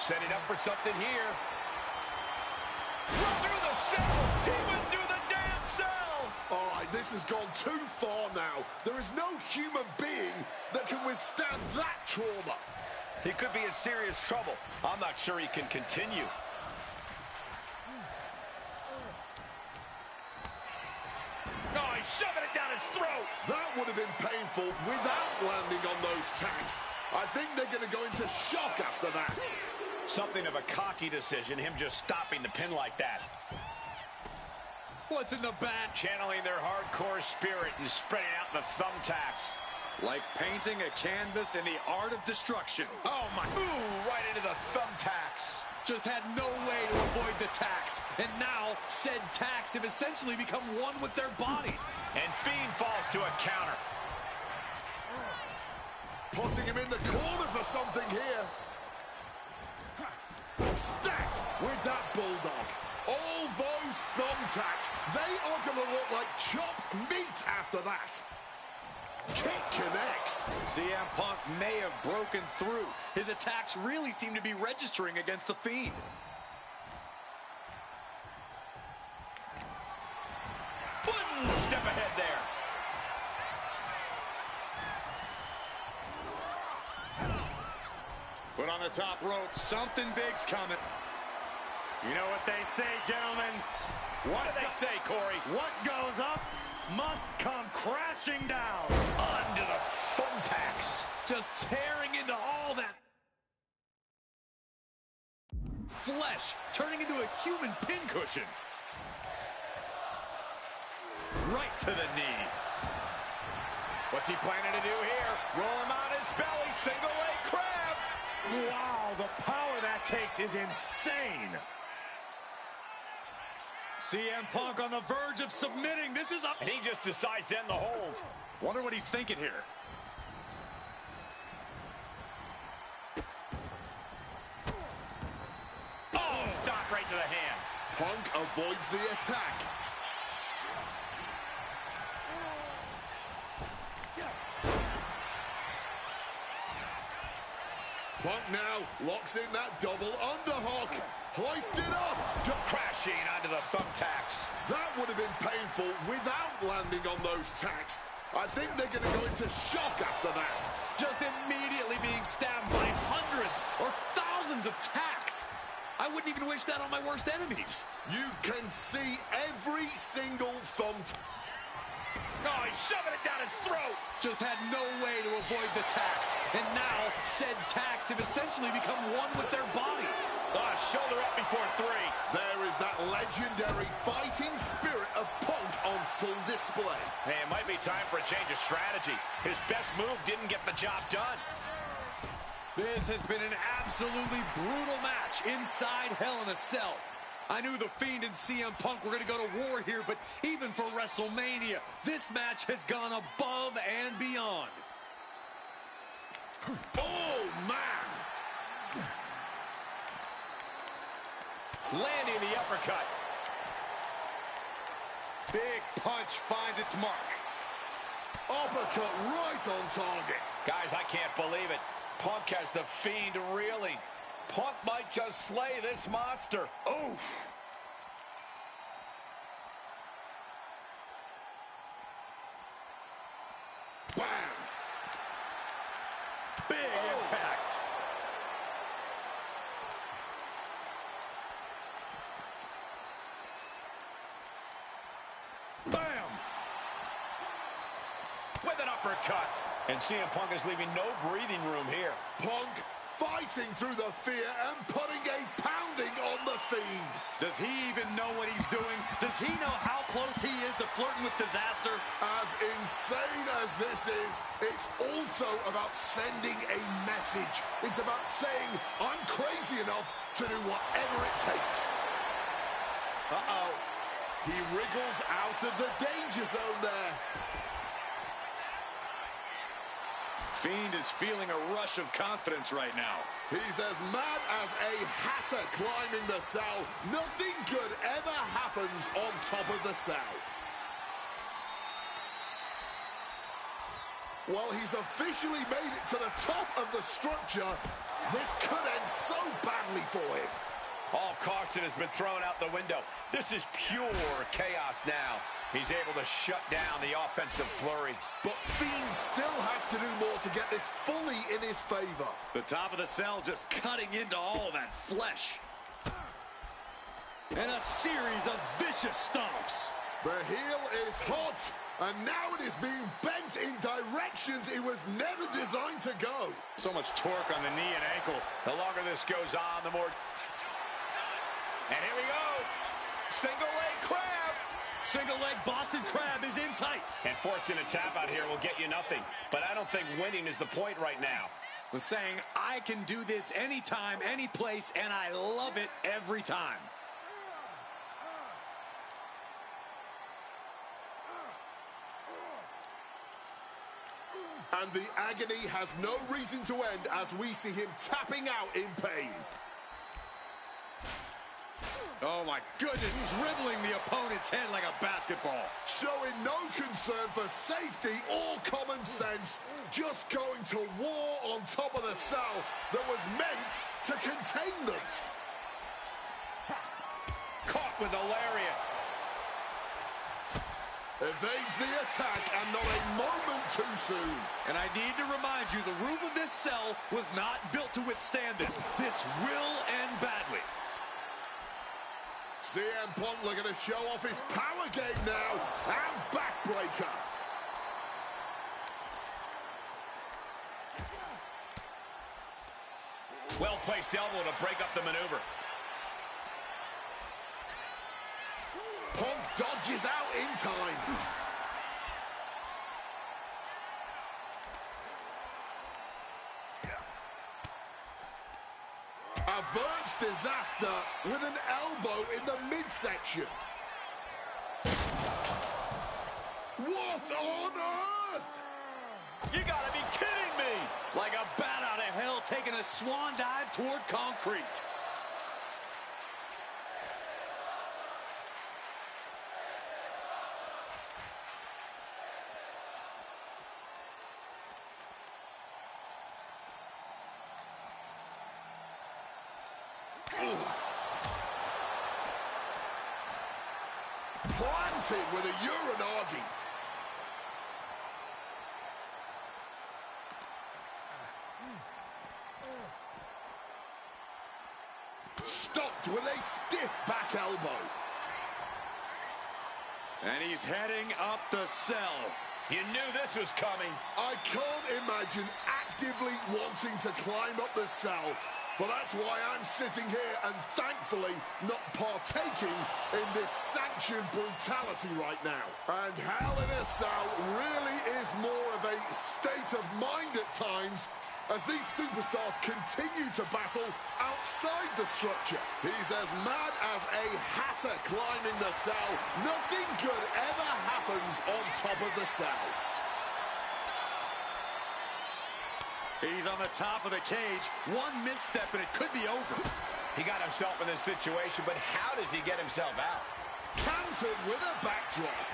Setting up for something here. Through the cell! He went through the damn cell! All right, this has gone too far now. There is no human being that can withstand that trauma. He could be in serious trouble. I'm not sure he can continue. Oh, he's shoving it down his throat. That would have been painful without landing on those tacks. I think they're going to go into shock after that. Something of a cocky decision, him just stopping the pin like that. What's in the back? Channeling their hardcore spirit and spreading out the thumbtacks. Like painting a canvas in the art of destruction. Oh, my. Ooh, right into the thumbtacks. Just had no way to avoid the tacks. And now, said tacks have essentially become one with their body. And Fiend falls to a counter. Putting him in the corner for something here. Stacked with that bulldog. All those thumbtacks. They are going to look like chopped meat after that. Kick connects. CM Punk may have broken through. His attacks really seem to be registering against the Fiend. One step ahead there. Put on the top rope. Something big's coming. You know what they say, gentlemen? What do they say, Corey? What goes up must come crashing down. Under the thumbtacks. Just tearing into all that flesh, turning into a human pincushion. Right to the knee. What's he planning to do here? Throw him on his belly, single leg crab. Wow, the power that takes is insane. CM Punk on the verge of submitting. This is up. And he just decides to end the hold. Wonder what he's thinking here. Oh, stop right to the hand. Punk avoids the attack. Punk now locks in that double underhook. Hoisted up. Crashing onto the thumbtacks. That would have been painful without landing on those tacks. I think they're going to go into shock after that. Just immediately being stabbed by hundreds or thousands of tacks. I wouldn't even wish that on my worst enemies. You can see every single thumbtack. Oh, he's shoving it down his throat. Just had no way to avoid the tacks. And now, said tacks have essentially become one with their body. Shoulder up before three. There is that legendary fighting spirit of Punk on full display. Hey, it might be time for a change of strategy. His best move didn't get the job done. This has been an absolutely brutal match inside Hell in a Cell. I knew the Fiend and CM Punk were going to go to war here, but even for WrestleMania, this match has gone above and beyond. Oh, man! Landing the uppercut. Big punch finds its mark. Uppercut right on target. Guys, I can't believe it. Punk has the Fiend reeling. Punk might just slay this monster. Oof. Bam! Big impact. Bam! With an uppercut. And CM Punk is leaving no breathing room here. Punk fighting through the fear and putting a pounding on the Fiend. Does he even know what he's doing? Does he know how close he is to flirting with disaster? As insane as this is, it's also about sending a message. It's about saying, I'm crazy enough to do whatever it takes. Uh-oh. He wriggles out of the danger zone there. Fiend is feeling a rush of confidence right now. He's as mad as a hatter climbing the cell. Nothing good ever happens on top of the cell. Well, he's officially made it to the top of the structure. This could end so badly for him. All caution has been thrown out the window. This is pure chaos now. He's able to shut down the offensive flurry. But Fiend still has to do more to get this fully in his favor. The top of the cell just cutting into all that flesh. And a series of vicious stomps. The heel is hot, and now it is being bent in directions it was never designed to go. So much torque on the knee and ankle. The longer this goes on, the more... And here we go. Single leg crab. Single leg Boston Crab is in tight. And forcing a tap out here will get you nothing. But I don't think winning is the point right now. The saying, I can do this anytime, any place, and I love it every time. And the agony has no reason to end as we see him tapping out in pain. Oh my goodness, dribbling the opponent's head like a basketball. Showing no concern for safety or common sense, just going to war on top of the cell that was meant to contain them. Caught with a lariat. Evades the attack, and not a moment too soon. And I need to remind you, the roof of this cell was not built to withstand this. This will end badly. CM Punk looking to show off his power game now, and backbreaker. Well-placed elbow to break up the maneuver. Punk dodges out in time. Averts disaster with an elbow in the midsection. What on earth? You gotta be kidding me! Like a bat out of hell taking a swan dive toward concrete. Planted with a uranagi. Stopped with a stiff back elbow. And he's heading up the cell. You knew this was coming. I can't imagine actively wanting to climb up the cell, but that's why I'm sitting here and thankfully not partaking in this sanctioned brutality right now. And Hell in a Cell really is more of a state of mind at times as these superstars continue to battle outside the structure. He's as mad as a hatter climbing the cell. Nothing good ever happens on top of the cell. He's on the top of the cage. One misstep and it could be over. He got himself in this situation, but how does he get himself out? Countered with a backdrop.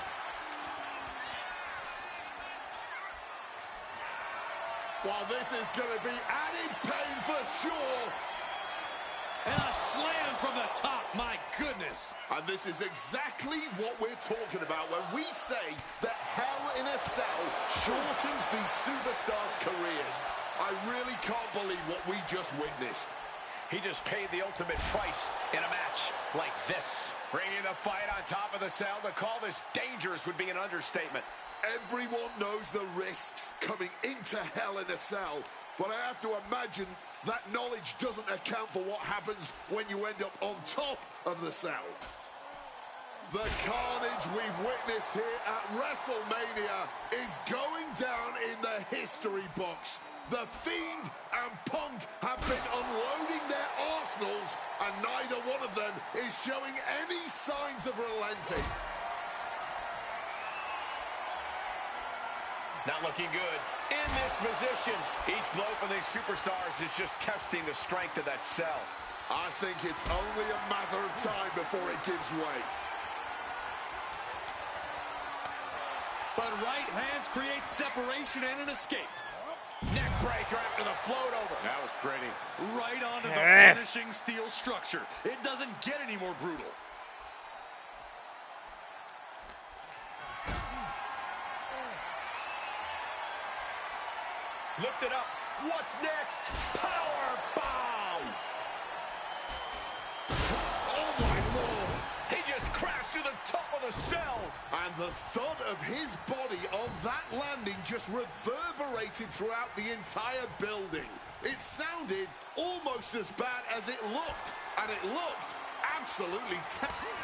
Well, this is going to be added pain for sure. And a slam from the top, my goodness. And this is exactly what we're talking about when we say that Hell in a Cell shortens these superstars' careers. I really can't believe what we just witnessed. He just paid the ultimate price in a match like this. Bringing the fight on top of the cell. To call this dangerous would be an understatement. Everyone knows the risks coming into Hell in a Cell, but I have to imagine that knowledge doesn't account for what happens when you end up on top of the cell. The carnage we've witnessed here at WrestleMania is going down in the history books. The Fiend and Punk have been unloading their arsenals, and neither one of them is showing any signs of relenting. Not looking good in this position. Each blow from these superstars is just testing the strength of that cell. I think it's only a matter of time before it gives way. But right hands create separation and an escape. Neck breaker after the float over. That was pretty. Right onto the finishing steel structure. It doesn't get any more brutal. Lift it up. What's next? Power bomb! Oh my Lord! He just crashed through the top of the cell. And the thud of his body on that landing just reverberated throughout the entire building. It sounded almost as bad as it looked. And it looked absolutely terrible.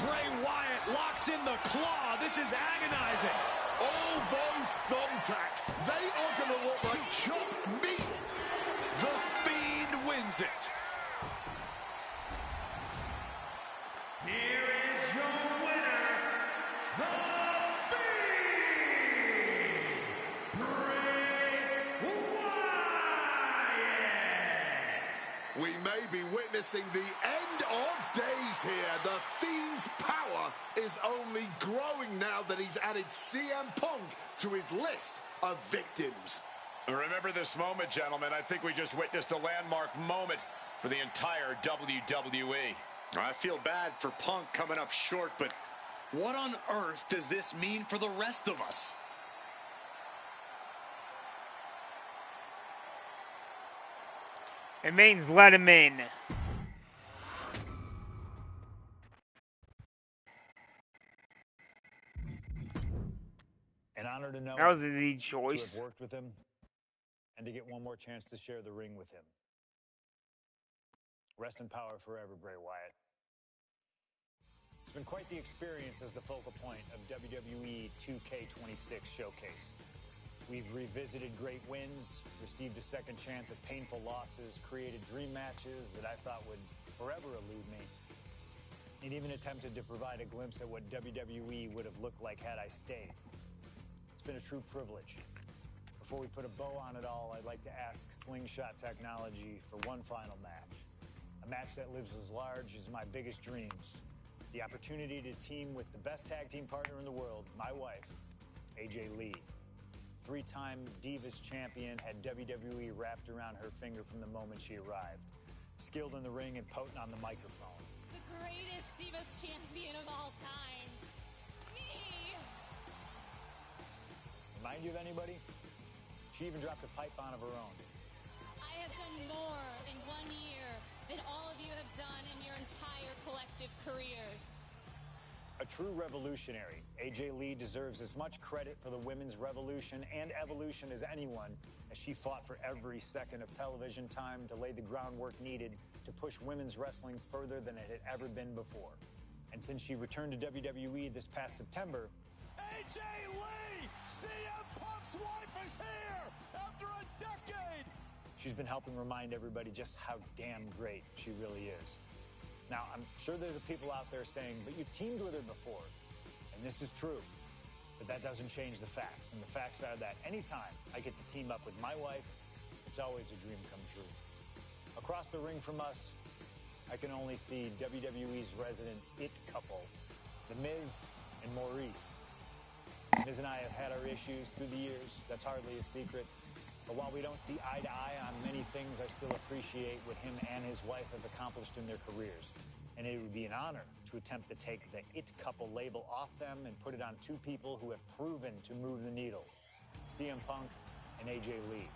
Bray Wyatt locks in the claw. This is agonizing. All those thumbtacks, they are going to look like chopped meat. The Fiend wins it. Here is your winner, the Fiend, Bray Wyatt. We may be witnessing witnessing the end of days here. The Fiend's power is only growing now that he's added CM Punk to his list of victims. Remember this moment, gentlemen. I think we just witnessed a landmark moment for the entire WWE. I feel bad for Punk coming up short, but what on earth does this mean for the rest of us? It means let him in. An honor to know That was his easy to choice. have worked with him and to get one more chance to share the ring with him. Rest in power forever, Bray Wyatt. It's been quite the experience as the focal point of WWE 2K26 Showcase. We've revisited great wins, received a second chance at painful losses, created dream matches that I thought would forever elude me, and even attempted to provide a glimpse at what WWE would have looked like had I stayed. It's been a true privilege. Before we put a bow on it all, I'd like to ask Slingshot Technology for one final match. A match that lives as large as my biggest dreams. The opportunity to team with the best tag team partner in the world, my wife, AJ Lee. Three-time Divas champion, had WWE wrapped around her finger from the moment she arrived. Skilled in the ring and potent on the microphone. The greatest Divas champion of all time. Me! Remind you of anybody? She even dropped a pipe on of her own. I have done more in 1 year than all of you have done in your entire collective careers. A true revolutionary, AJ Lee deserves as much credit for the women's revolution and evolution as anyone, as she fought for every second of television time to lay the groundwork needed to push women's wrestling further than it had ever been before. And since she returned to WWE this past September, AJ Lee! CM Punk's wife is here after a decade! she's been helping remind everybody just how damn great she really is. Now, I'm sure there are people out there saying, but you've teamed with her before. And this is true. But that doesn't change the facts. And the facts are that anytime I get to team up with my wife, it's always a dream come true. Across the ring from us, I can only see WWE's resident it couple, The Miz and Maurice. Miz and I have had our issues through the years. That's hardly a secret. But while we don't see eye to eye on many things, I still appreciate what him and his wife have accomplished in their careers. And it would be an honor to attempt to take the it couple label off them and put it on two people who have proven to move the needle, CM Punk and AJ Lee.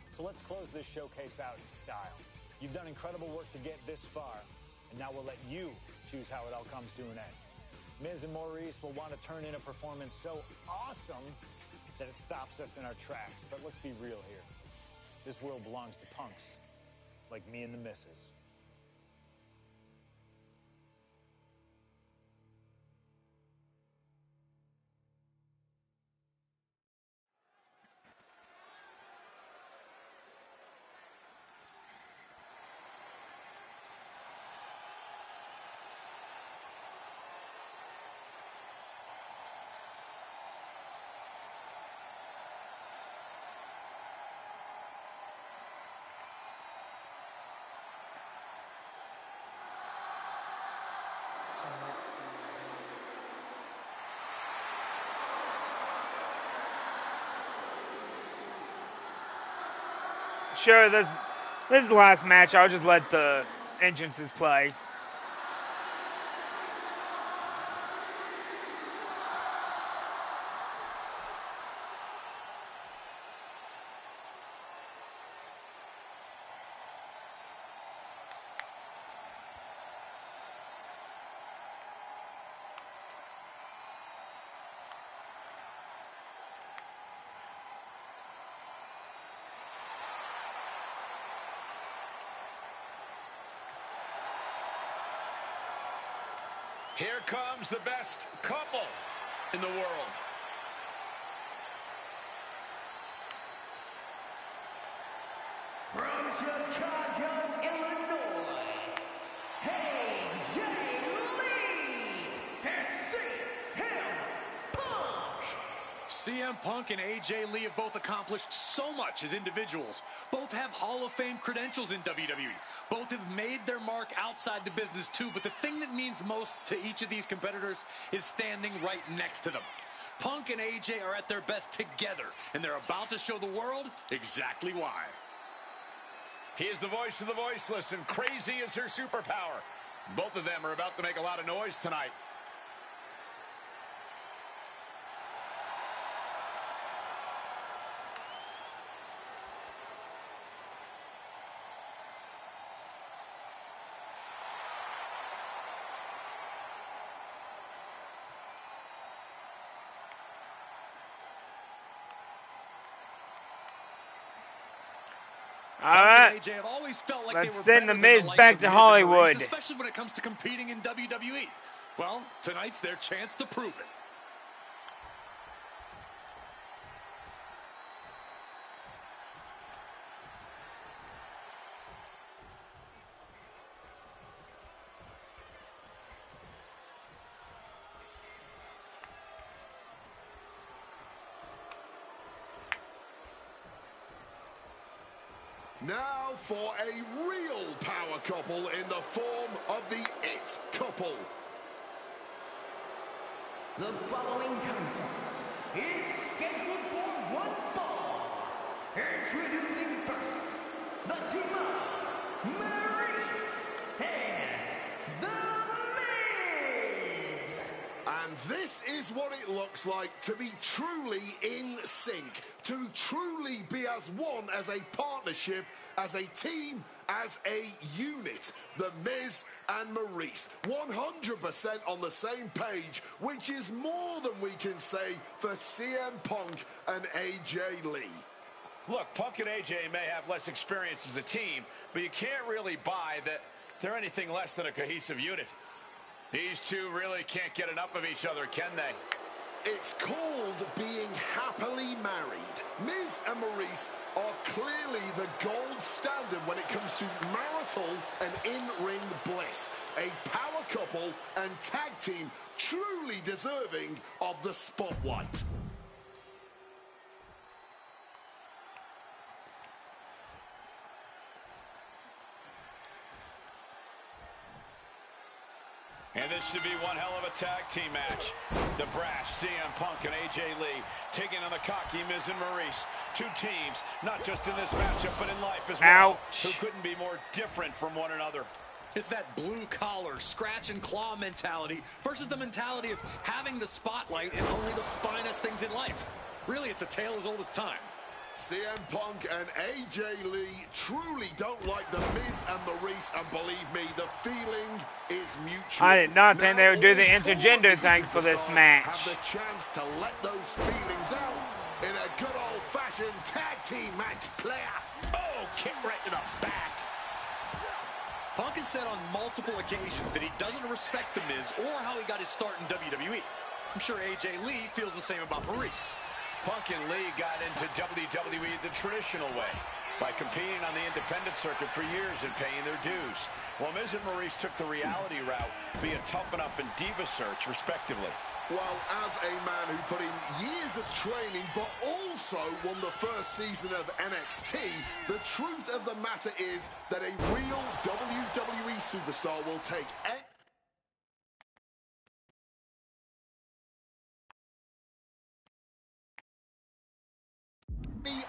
So let's close this showcase out in style. You've done incredible work to get this far, and now we'll let you choose how it all comes to an end. Miz and Maurice will want to turn in a performance so awesome that it stops us in our tracks. But let's be real here. This world belongs to punks like me and the missus. Sure, this is the last match. I'll just let the entrances play. Here comes the best couple in the world. From Chicago, Illinois, AJ Lee and CM Punk. CM Punk and AJ Lee have both accomplished so much as individuals. Both have Hall of Fame credentials in WWE. Both have made their mark outside the business too, but the thing that means most to each of these competitors is standing right next to them. Punk and AJ are at their best together, and they're about to show the world exactly why. He is the voice of the voiceless, and crazy is her superpower. Both of them are about to make a lot of noise tonight. All right, AJ have always felt like let's they were send the better than Miz likes back of to Miz and Hollywood. Maurice, especially when it comes to competing in WWE. Well, tonight's their chance to prove it. Now for a real power couple in the form of the It Couple. The following contest is scheduled for one fall. Introducing first, the team of Maurice and The Miz. And this is what it looks like to be truly in sync, to truly be as one, as a partnership, as a team, as a unit. The Miz and Maurice, 100% on the same page, which is more than we can say for CM Punk and AJ Lee. Look, Punk and AJ may have less experience as a team, but you can't really buy that they're anything less than a cohesive unit. These two really can't get enough of each other, can they? It's called being happily married. Miz and Maurice are clearly the gold standard when it comes to marital and in-ring bliss. A power couple and tag team truly deserving of the spotlight. And this should be one hell of a tag team match. The brash CM Punk and AJ Lee taking on the cocky Miz and Maurice. Two teams, not just in this matchup, but in life as well, Ouch. who couldn't be more different from one another. It's that blue-collar, scratch-and-claw mentality versus the mentality of having the spotlight and only the finest things in life. Really, it's a tale as old as time. CM Punk and AJ Lee truly don't like the Miz and Maurice, and believe me, the feeling is mutual. I did not think they would do the Now, all four intergender of thing these for this superstars match. have the chance to let those feelings out in a good old-fashioned tag team match. Player. Oh, kick right to the back. Punk has said on multiple occasions that he doesn't respect The Miz or how he got his start in WWE. I'm sure AJ Lee feels the same about Maurice. Punk and Lee got into WWE the traditional way, by competing on the independent circuit for years and paying their dues, while Miz and Maurice took the reality route, being Tough Enough and Diva Search, respectively. Well, as a man who put in years of training, but also won the first season of NXT, the truth of the matter is that a real WWE superstar will take any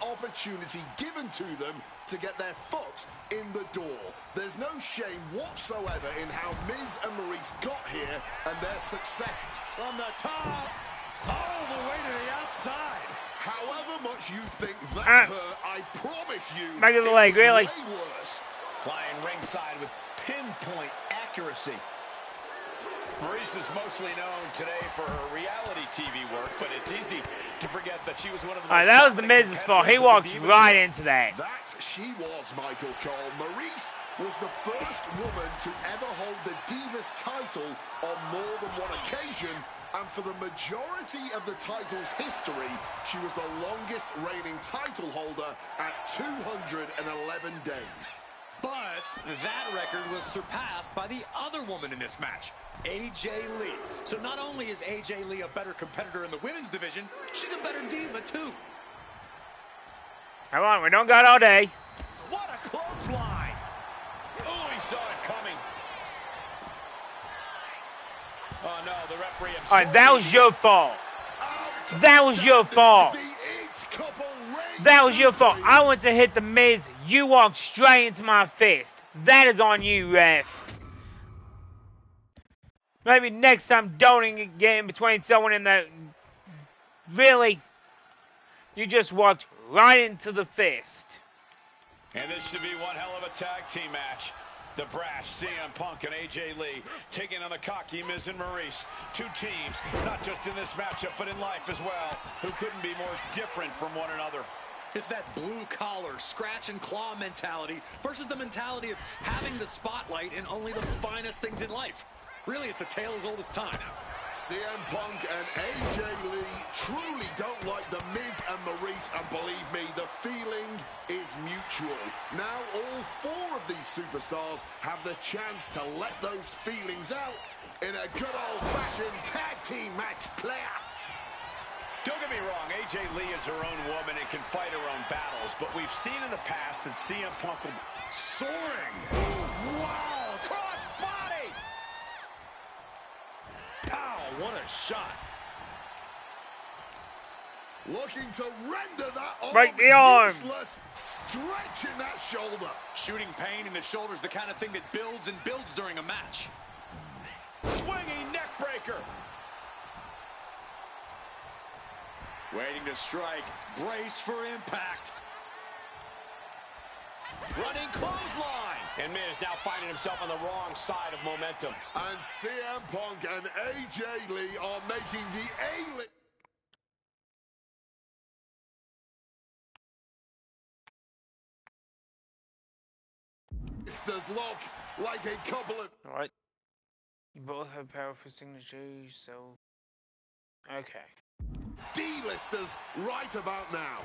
opportunity given to them to get their foot in the door. There's no shame whatsoever in how Miz and Maurice got here and their success From the top, all the way to the outside. However much you think that hurt, I promise you, Back of the leg, really. way worse. Flying ringside with pinpoint accuracy. Maurice is mostly known today for her reality TV work, but it's easy to forget that she was one of the most That was the dominant Miz's fault. He competitors walked of the Divas right era. into that. That she was, Michael Cole. Maurice was the first woman to ever hold the Divas title on more than one occasion, and for the majority of the title's history, she was the longest reigning title holder at 211 days. But that record was surpassed by the other woman in this match, AJ Lee. So not only is AJ Lee a better competitor in the women's division, she's a better diva too. Come on, we don't got all day. What a clothesline. Oh, he saw it coming. Oh, no, the referee. All right, that was your fault. That was your fault. That was your fault. I went to hit the Miz. You walked straight into my fist. That is on you, ref. Maybe next time don't get in between someone in the... Really? You just walked right into the fist. And this should be one hell of a tag team match. The brash CM Punk and AJ Lee taking on the cocky Miz and Maurice. Two teams, not just in this matchup, but in life as well, who couldn't be more different from one another. It's that blue-collar, scratch-and-claw mentality versus the mentality of having the spotlight in only the finest things in life. Really, it's a tale as old as time. CM Punk and AJ Lee truly don't like the Miz and Maurice, and believe me, the feeling is mutual. Now all four of these superstars have the chance to let those feelings out in a good old-fashioned tag team match player. Don't get me wrong, AJ Lee is her own woman and can fight her own battles, but we've seen in the past that CM Punk will... Soaring! Wow! Cross body! Pow! What a shot! Looking to render that arm Break the arm! useless, stretching that shoulder. Shooting pain in the shoulder is the kind of thing that builds and builds during a match. Swinging neck breaker! Waiting to strike. Brace for impact. Running clothesline! And Miz now finding himself on the wrong side of momentum. And CM Punk and AJ Lee are making the A-list. Does look like a couple of... Alright. You both have powerful signatures, so... Okay. D-listers right about now.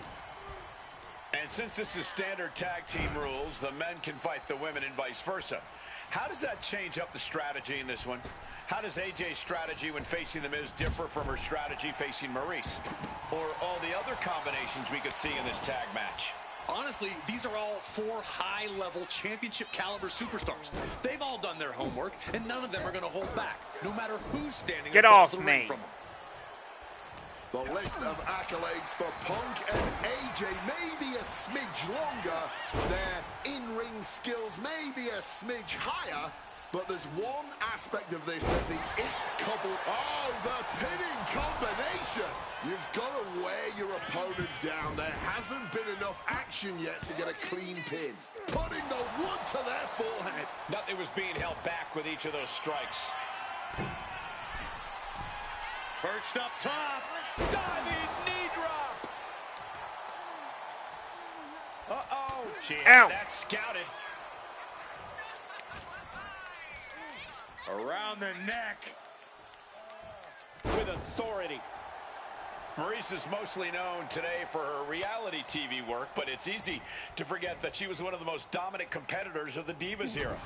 And since this is standard tag team rules, the men can fight the women and vice versa. How does that change up the strategy in this one? How does AJ's strategy when facing the Miz differ from her strategy facing Maurice? Or all the other combinations we could see in this tag match? Honestly, these are all four high-level championship-caliber superstars. They've all done their homework, and none of them are going to hold back, no matter who's standing across the ring from them. The list of accolades for Punk and AJ may be a smidge longer. Their in-ring skills may be a smidge higher. But there's one aspect of this that the it couple... Oh, the pinning combination! You've got to wear your opponent down. There hasn't been enough action yet to get a clean pin. Putting the wood to their forehead. Nothing was being held back with each of those strikes. Perched up top. Diving knee drop. Uh-oh. She Ow. had that scouted. Around the neck. With authority. Maurice is mostly known today for her reality TV work, but it's easy to forget that she was one of the most dominant competitors of the Divas era.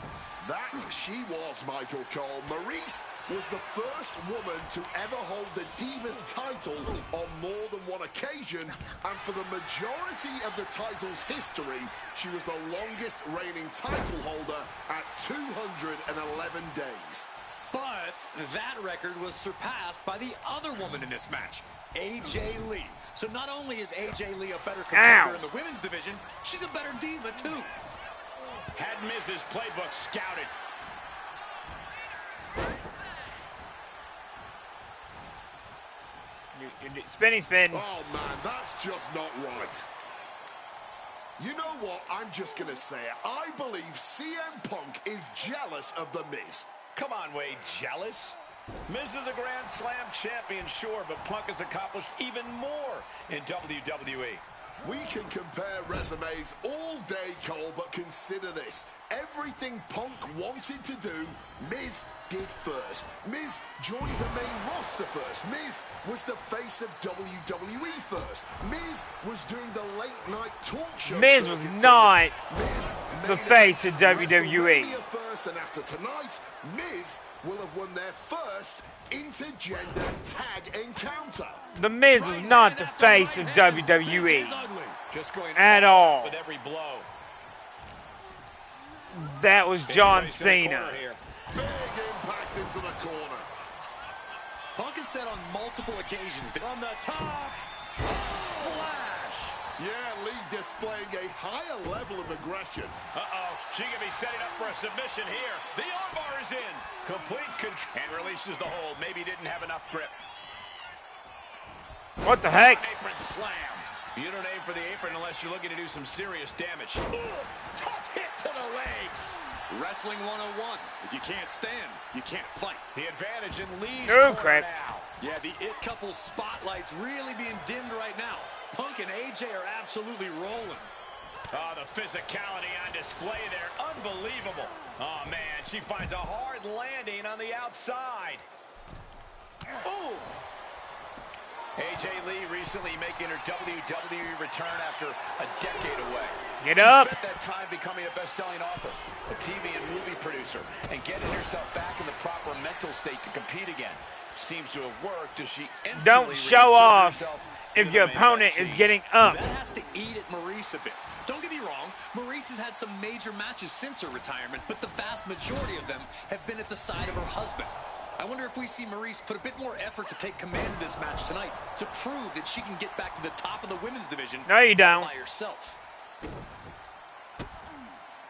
That she was, Michael Cole. Maurice was the first woman to ever hold the Divas title on more than one occasion, and for the majority of the title's history, she was the longest reigning title holder at 211 days. But that record was surpassed by the other woman in this match, AJ Lee. So not only is AJ Lee a better competitor in the women's division, she's a better diva too. Had Miz's playbook scouted. Spinny spin. Oh man, that's just not right. You know what? I'm just gonna say it. I believe CM Punk is jealous of The Miz. Come on, Wade, jealous? Miz is a Grand Slam champion, sure, but Punk has accomplished even more in WWE. We can compare resumes all day, Cole, but consider this. Everything Punk wanted to do, Miz did first. Miz joined the main roster first. Miz was the face of WWE first. Miz was doing the late night talk show. Miz was not the face of WWE. WrestleMania first, and after tonight, Miz will have won their first intergender tag encounter. The Miz was not the face of WWE Just going at all. with every blow. That was John Cena. Big impact into the corner. Punk has said on multiple occasions that from the top, splash. Yeah, Lee displaying a higher level of aggression. Uh-oh, she can be setting up for a submission here. The armbar is in. Complete control. And releases the hold. Maybe didn't have enough grip. What the heck? Apron slam. You don't aim for the apron unless you're looking to do some serious damage. Ooh, tough hit to the legs. Wrestling 101. If you can't stand, you can't fight. The advantage in Lee's Oh, corner crap. now. Yeah, the It Couple spotlight's really being dimmed right now. Punk and AJ are absolutely rolling. Oh, the physicality on display there. Unbelievable. Oh, man, she finds a hard landing on the outside. Ooh. AJ Lee recently making her WWE return after a decade away. Get up. She spent that time becoming a best-selling author, a TV and movie producer, and getting herself back in the proper mental state to compete again. Seems to have worked as she instantly Don't show reinserted off herself if into your the main opponent event is scene. getting up. That has to eat at Maurice a bit. Don't get me wrong, Maurice has had some major matches since her retirement, but the vast majority of them have been at the side of her husband. I wonder if we see Maurice put a bit more effort to take command of this match tonight to prove that she can get back to the top of the women's division No, you don't. by herself.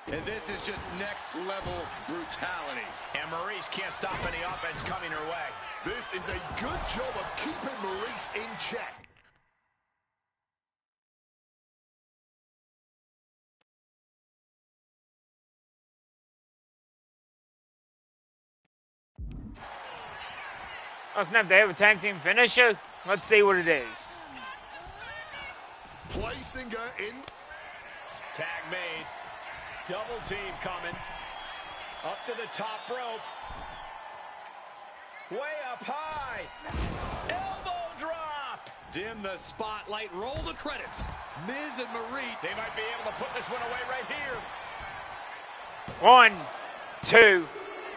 And this is just next level brutality. And Maurice can't stop any offense coming her way. This is a good job of keeping Maurice in check. Oh snap, they have a tag team finisher? Let's see what it is. Placing her in. Tag made. Double team coming. Up to the top rope. Way up high. Elbow drop. Dim the spotlight, roll the credits. Miz and Maurice. They might be able to put this one away right here. 1, 2,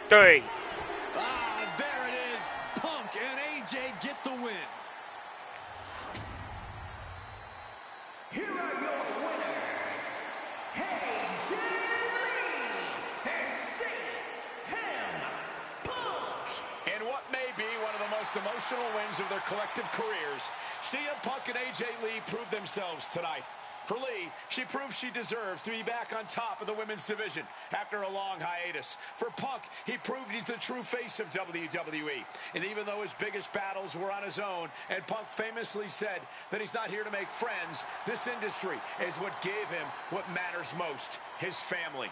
3. Ah, there it is. Punk and AJ get the win. Here are your winners, AJ Lee and CM Punk. In what may be one of the most emotional wins of their collective careers, CM Punk and AJ Lee proved themselves tonight. For Lee, she proved she deserves to be back on top of the women's division after a long hiatus. For Punk, he proved he's the true face of WWE. And even though his biggest battles were on his own, and Punk famously said that he's not here to make friends, this industry is what gave him what matters most, his family.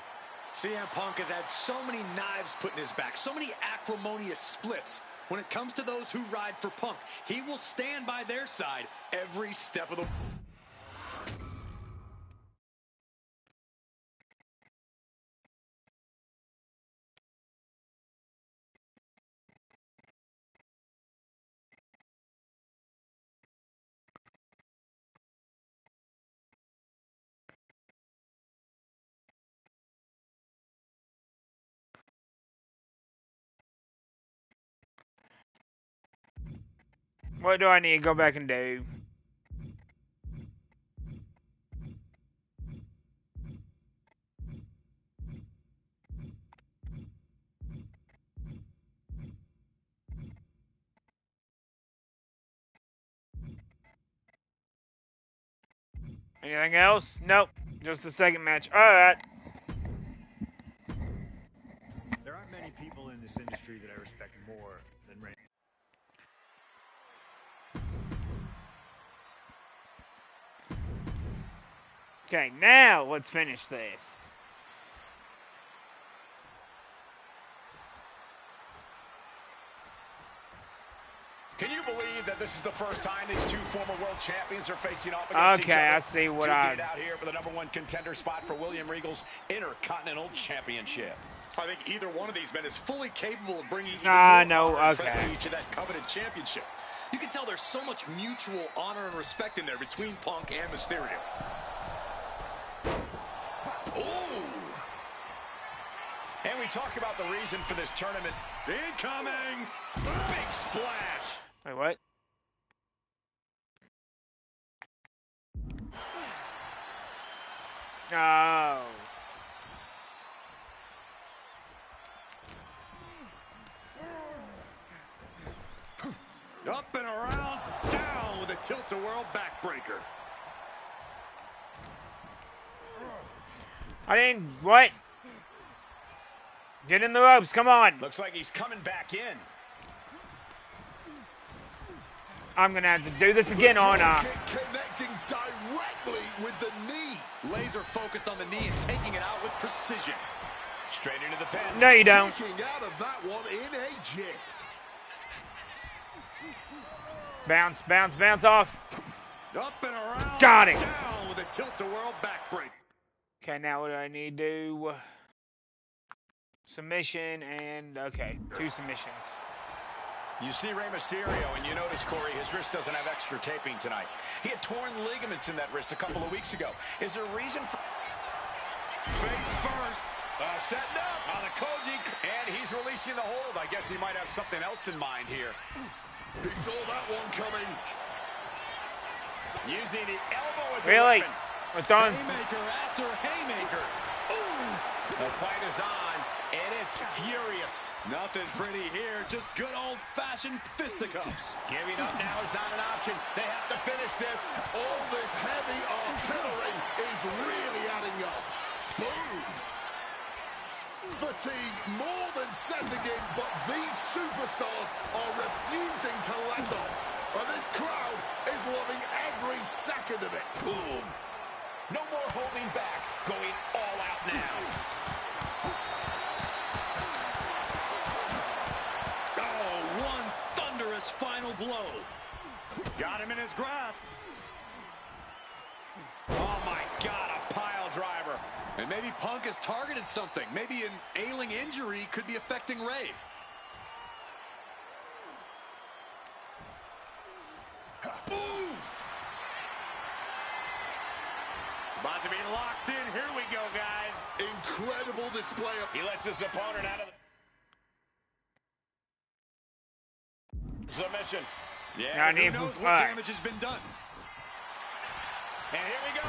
CM Punk has had so many knives put in his back, so many acrimonious splits. When it comes to those who ride for Punk, he will stand by their side every step of the way. What do I need to go back and do? Anything else? Nope. Just the second match. Alright. There aren't many people in this industry that I respect more than Randy. Okay, now let's finish this. Can you believe that this is the first time these two former world champions are facing off against each other? Okay, I see what Duking I... it out here for the #1 contender spot for William Regal's Intercontinental Championship. I think either one of these men is fully capable of bringing even no, more okay. prestige to that coveted championship. You can tell there's so much mutual honor and respect in there between Punk and Mysterio. Ooh. And we talk about the reason for this tournament. Incoming! Big splash! Wait, what? No. Up and around, down with a tilt-a-whirl backbreaker. I didn't. What? Get in the ropes. Come on. Looks like he's coming back in. I'm gonna have to do this again, aren't I? Connecting directly with the knee. Laser focused on the knee and taking it out with precision. Straight into the pin. No, you don't. Taking out of that one in a jiff. Bounce, bounce, bounce off. Up and around. Got it. Down with a tilt-a-whirl backbreaker. Okay, now what do I need to do? Submission and, okay, 2 submissions. You see Rey Mysterio, and you notice, Corey, his wrist doesn't have extra taping tonight. He had torn ligaments in that wrist a couple of weeks ago. Is there a reason for... Face first. Setting up on the Koji, and he's releasing the hold. I guess he might have something else in mind here. He saw that one coming. Using the elbow as Really? a weapon. It's done. Haymaker after haymaker. Ooh. The fight is on, and it's furious. Nothing pretty here, just good old-fashioned fisticuffs. Giving up now is not an option. They have to finish this. All this heavy artillery is really adding up. Boom. Fatigue more than setting in, but these superstars are refusing to let up. And this crowd is loving every second of it. Boom. No more holding back. Going all out now. Oh, one thunderous final blow. Got him in his grasp. Oh, my God, a pile driver. And maybe Punk has targeted something. Maybe an ailing injury could be affecting Rey. Oof. About to be locked in. Here we go, guys. Incredible display of... He lets his opponent out of the... Submission. Yeah, I who need knows to what fight. damage has been done. And here we go.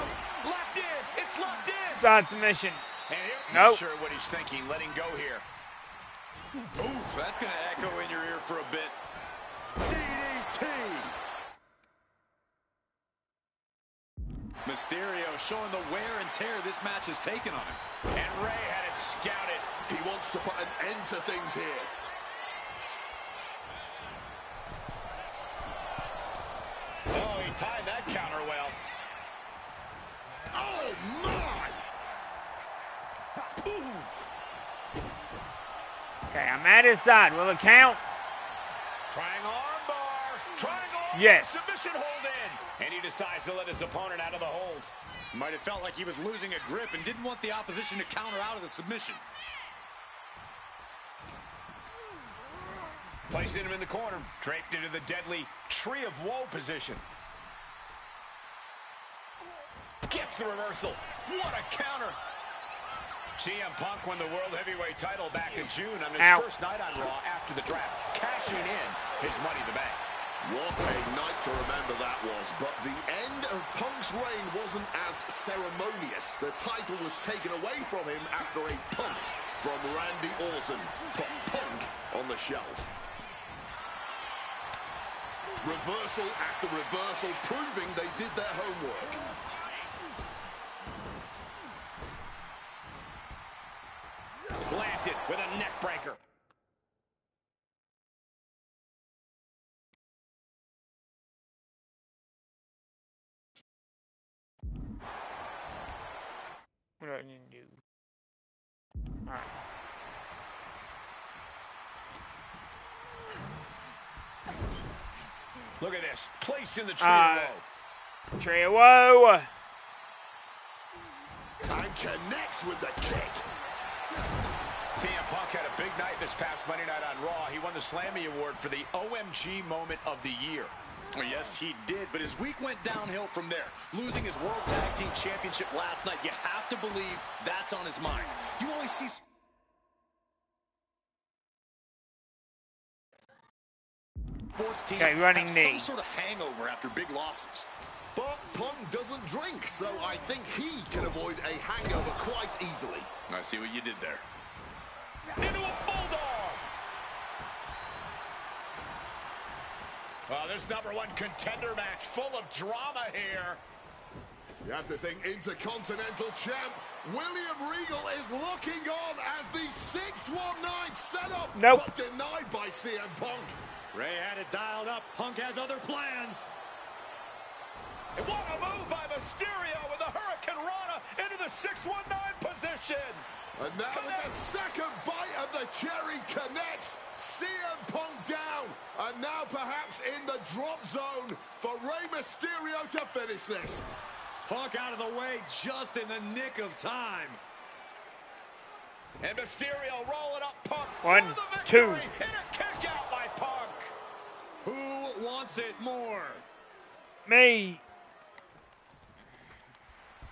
Locked in. It's locked in. Side submission. And here... Nope. Not sure what he's thinking. Letting go here. Oof, that's going to echo in your ear for a bit. DDT. Mysterio showing the wear and tear this match has taken on him. And Rey had it scouted. He wants to put an end to things here. Oh, he timed that counter well. Oh, my! Okay, I'm at his side. Will it count? Trying armbar. Trying armbar. Yes. Submission hold in. And he decides to let his opponent out of the hold. Might have felt like he was losing a grip and didn't want the opposition to counter out of the submission. Placing him in the corner. Draped into the deadly Tree of Woe position. Gets the reversal. What a counter. CM Punk won the World Heavyweight title back in June on his first night on Raw after the draft, cashing in his Money in the Bank. What a night to remember that was, but the end of Punk's reign wasn't as ceremonious. The title was taken away from him after a punt from Randy Orton. Put Punk on the shelf. Reversal after reversal, proving they did their homework. Planted with a neck breaker. What do I need to do? All right. Look at this. Placed in the Tree of Woe. Tree of Woe. And connects with the kick. CM Punk had a big night this past Monday night on Raw. He won the Slammy Award for the OMG Moment of the Year. Well, yes, he did, but his week went downhill from there. Losing his World Tag Team Championship last night, you have to believe that's on his mind. You always see... sports teams running have knee. some sort of hangover after big losses. But Punk doesn't drink, so I think he can avoid a hangover quite easily. I see what you did there. Into a bulldog. Well, this #1 contender match full of drama here. You have to think Intercontinental Champ William Regal is looking on as the 619 setup, but denied by CM Punk. Ray had it dialed up. Punk has other plans. And what a move by Mysterio with the Hurricane Rana into the 619 position. And now with the second bite of the cherry connects, CM Punk down. And now perhaps in the drop zone for Rey Mysterio to finish this. Punk out of the way just in the nick of time. And Mysterio rolling up Punk. 1, for the 2. victory. And a kick out by Punk. Who wants it more? Me.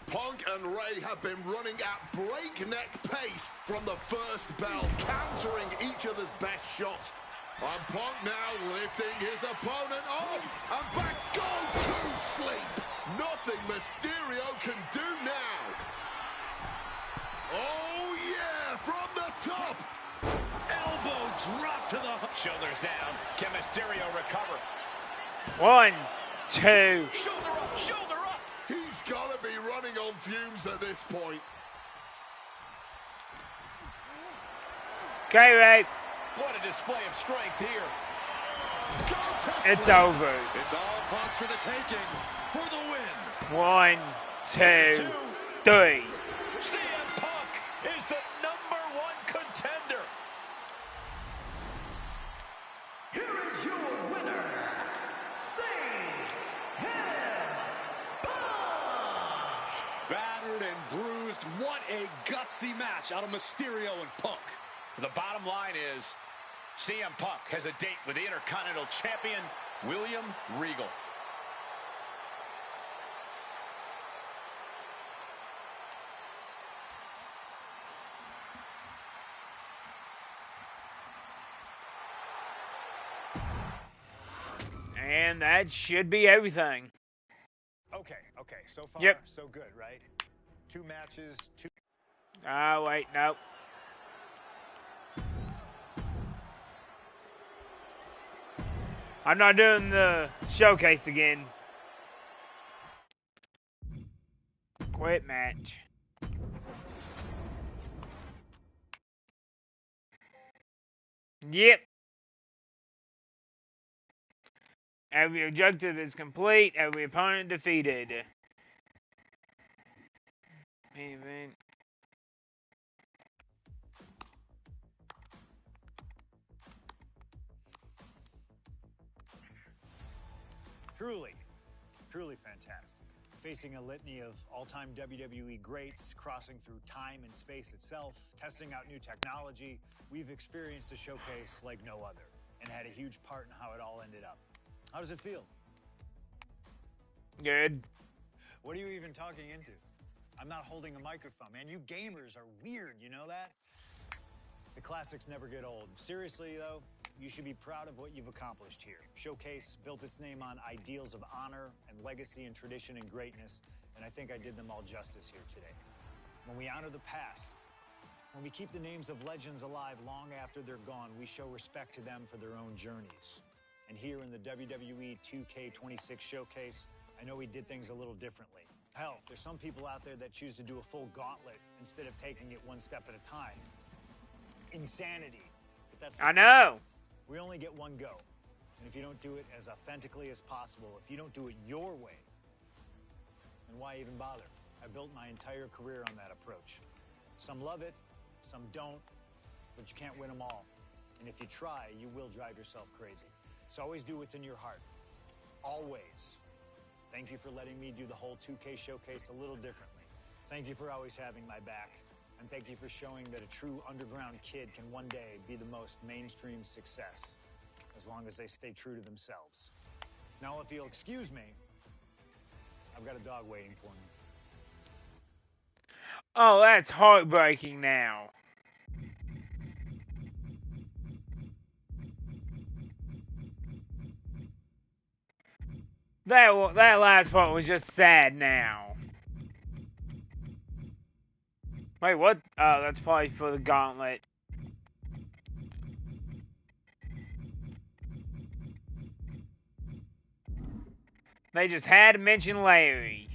Punk and Ray have been running at breakneck pace from the first bell, countering each other's best shots. And Punk now lifting his opponent up and back. Go to sleep. Nothing Mysterio can do now. Oh yeah, from the top. Elbow drop to the... Shoulders down. Can Mysterio recover? 1, 2. Shoulder up, shoulder up. He's got to be running on fumes at this point. Okay, Ray. What a display of strength here. It's over. It's all Punk's for the taking. For the win. 1, 2, 3. CM Punk is the #1 contender. Here is your winner, CM Punk! Battered and bruised. What a gutsy match out of Mysterio and Punk. The bottom line is CM Punk has a date with the Intercontinental Champion, William Regal. And that should be everything. Okay, so far, Yep. so good, right? 2 matches, 2... Ah, wait, no. I'm not doing the showcase again. Quit match. Yep. Every objective is complete. Every opponent defeated. Main event. Truly fantastic. Facing a litany of all-time WWE greats, crossing through time and space itself, testing out new technology, we've experienced a showcase like no other, and had a huge part in how it all ended up. How does it feel? Good. What are you even talking into? I'm not holding a microphone, man. You gamers are weird, you know that? The classics never get old. Seriously, though, you should be proud of what you've accomplished here. Showcase built its name on ideals of honor and legacy and tradition and greatness, and I think I did them all justice here today. When we honor the past, when we keep the names of legends alive long after they're gone, we show respect to them for their own journeys. And here in the Wwe2k26 showcase, I know we did things a little differently. Hell, there's some people out there that choose to do a full gauntlet instead of taking it one step at a time. Insanity. But that's I know. We only get one go. And if you don't do it as authentically as possible, if you don't do it your way, then why even bother? I built my entire career on that approach. Some love it, some don't, but you can't win them all. And if you try, you will drive yourself crazy. So always do what's in your heart. Always. Thank you for letting me do the whole 2K showcase a little differently. Thank you for always having my back. And thank you for showing that a true underground kid can one day be the most mainstream success, as long as they stay true to themselves. Now, if you'll excuse me, I've got a dog waiting for me. Oh, that's heartbreaking now. That last part was just sad now. Wait, what? Oh, that's probably for the gauntlet. They just had to mention Larry.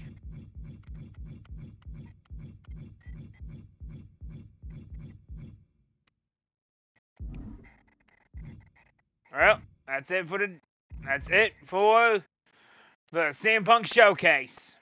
Well, that's it for the CM Punk Showcase.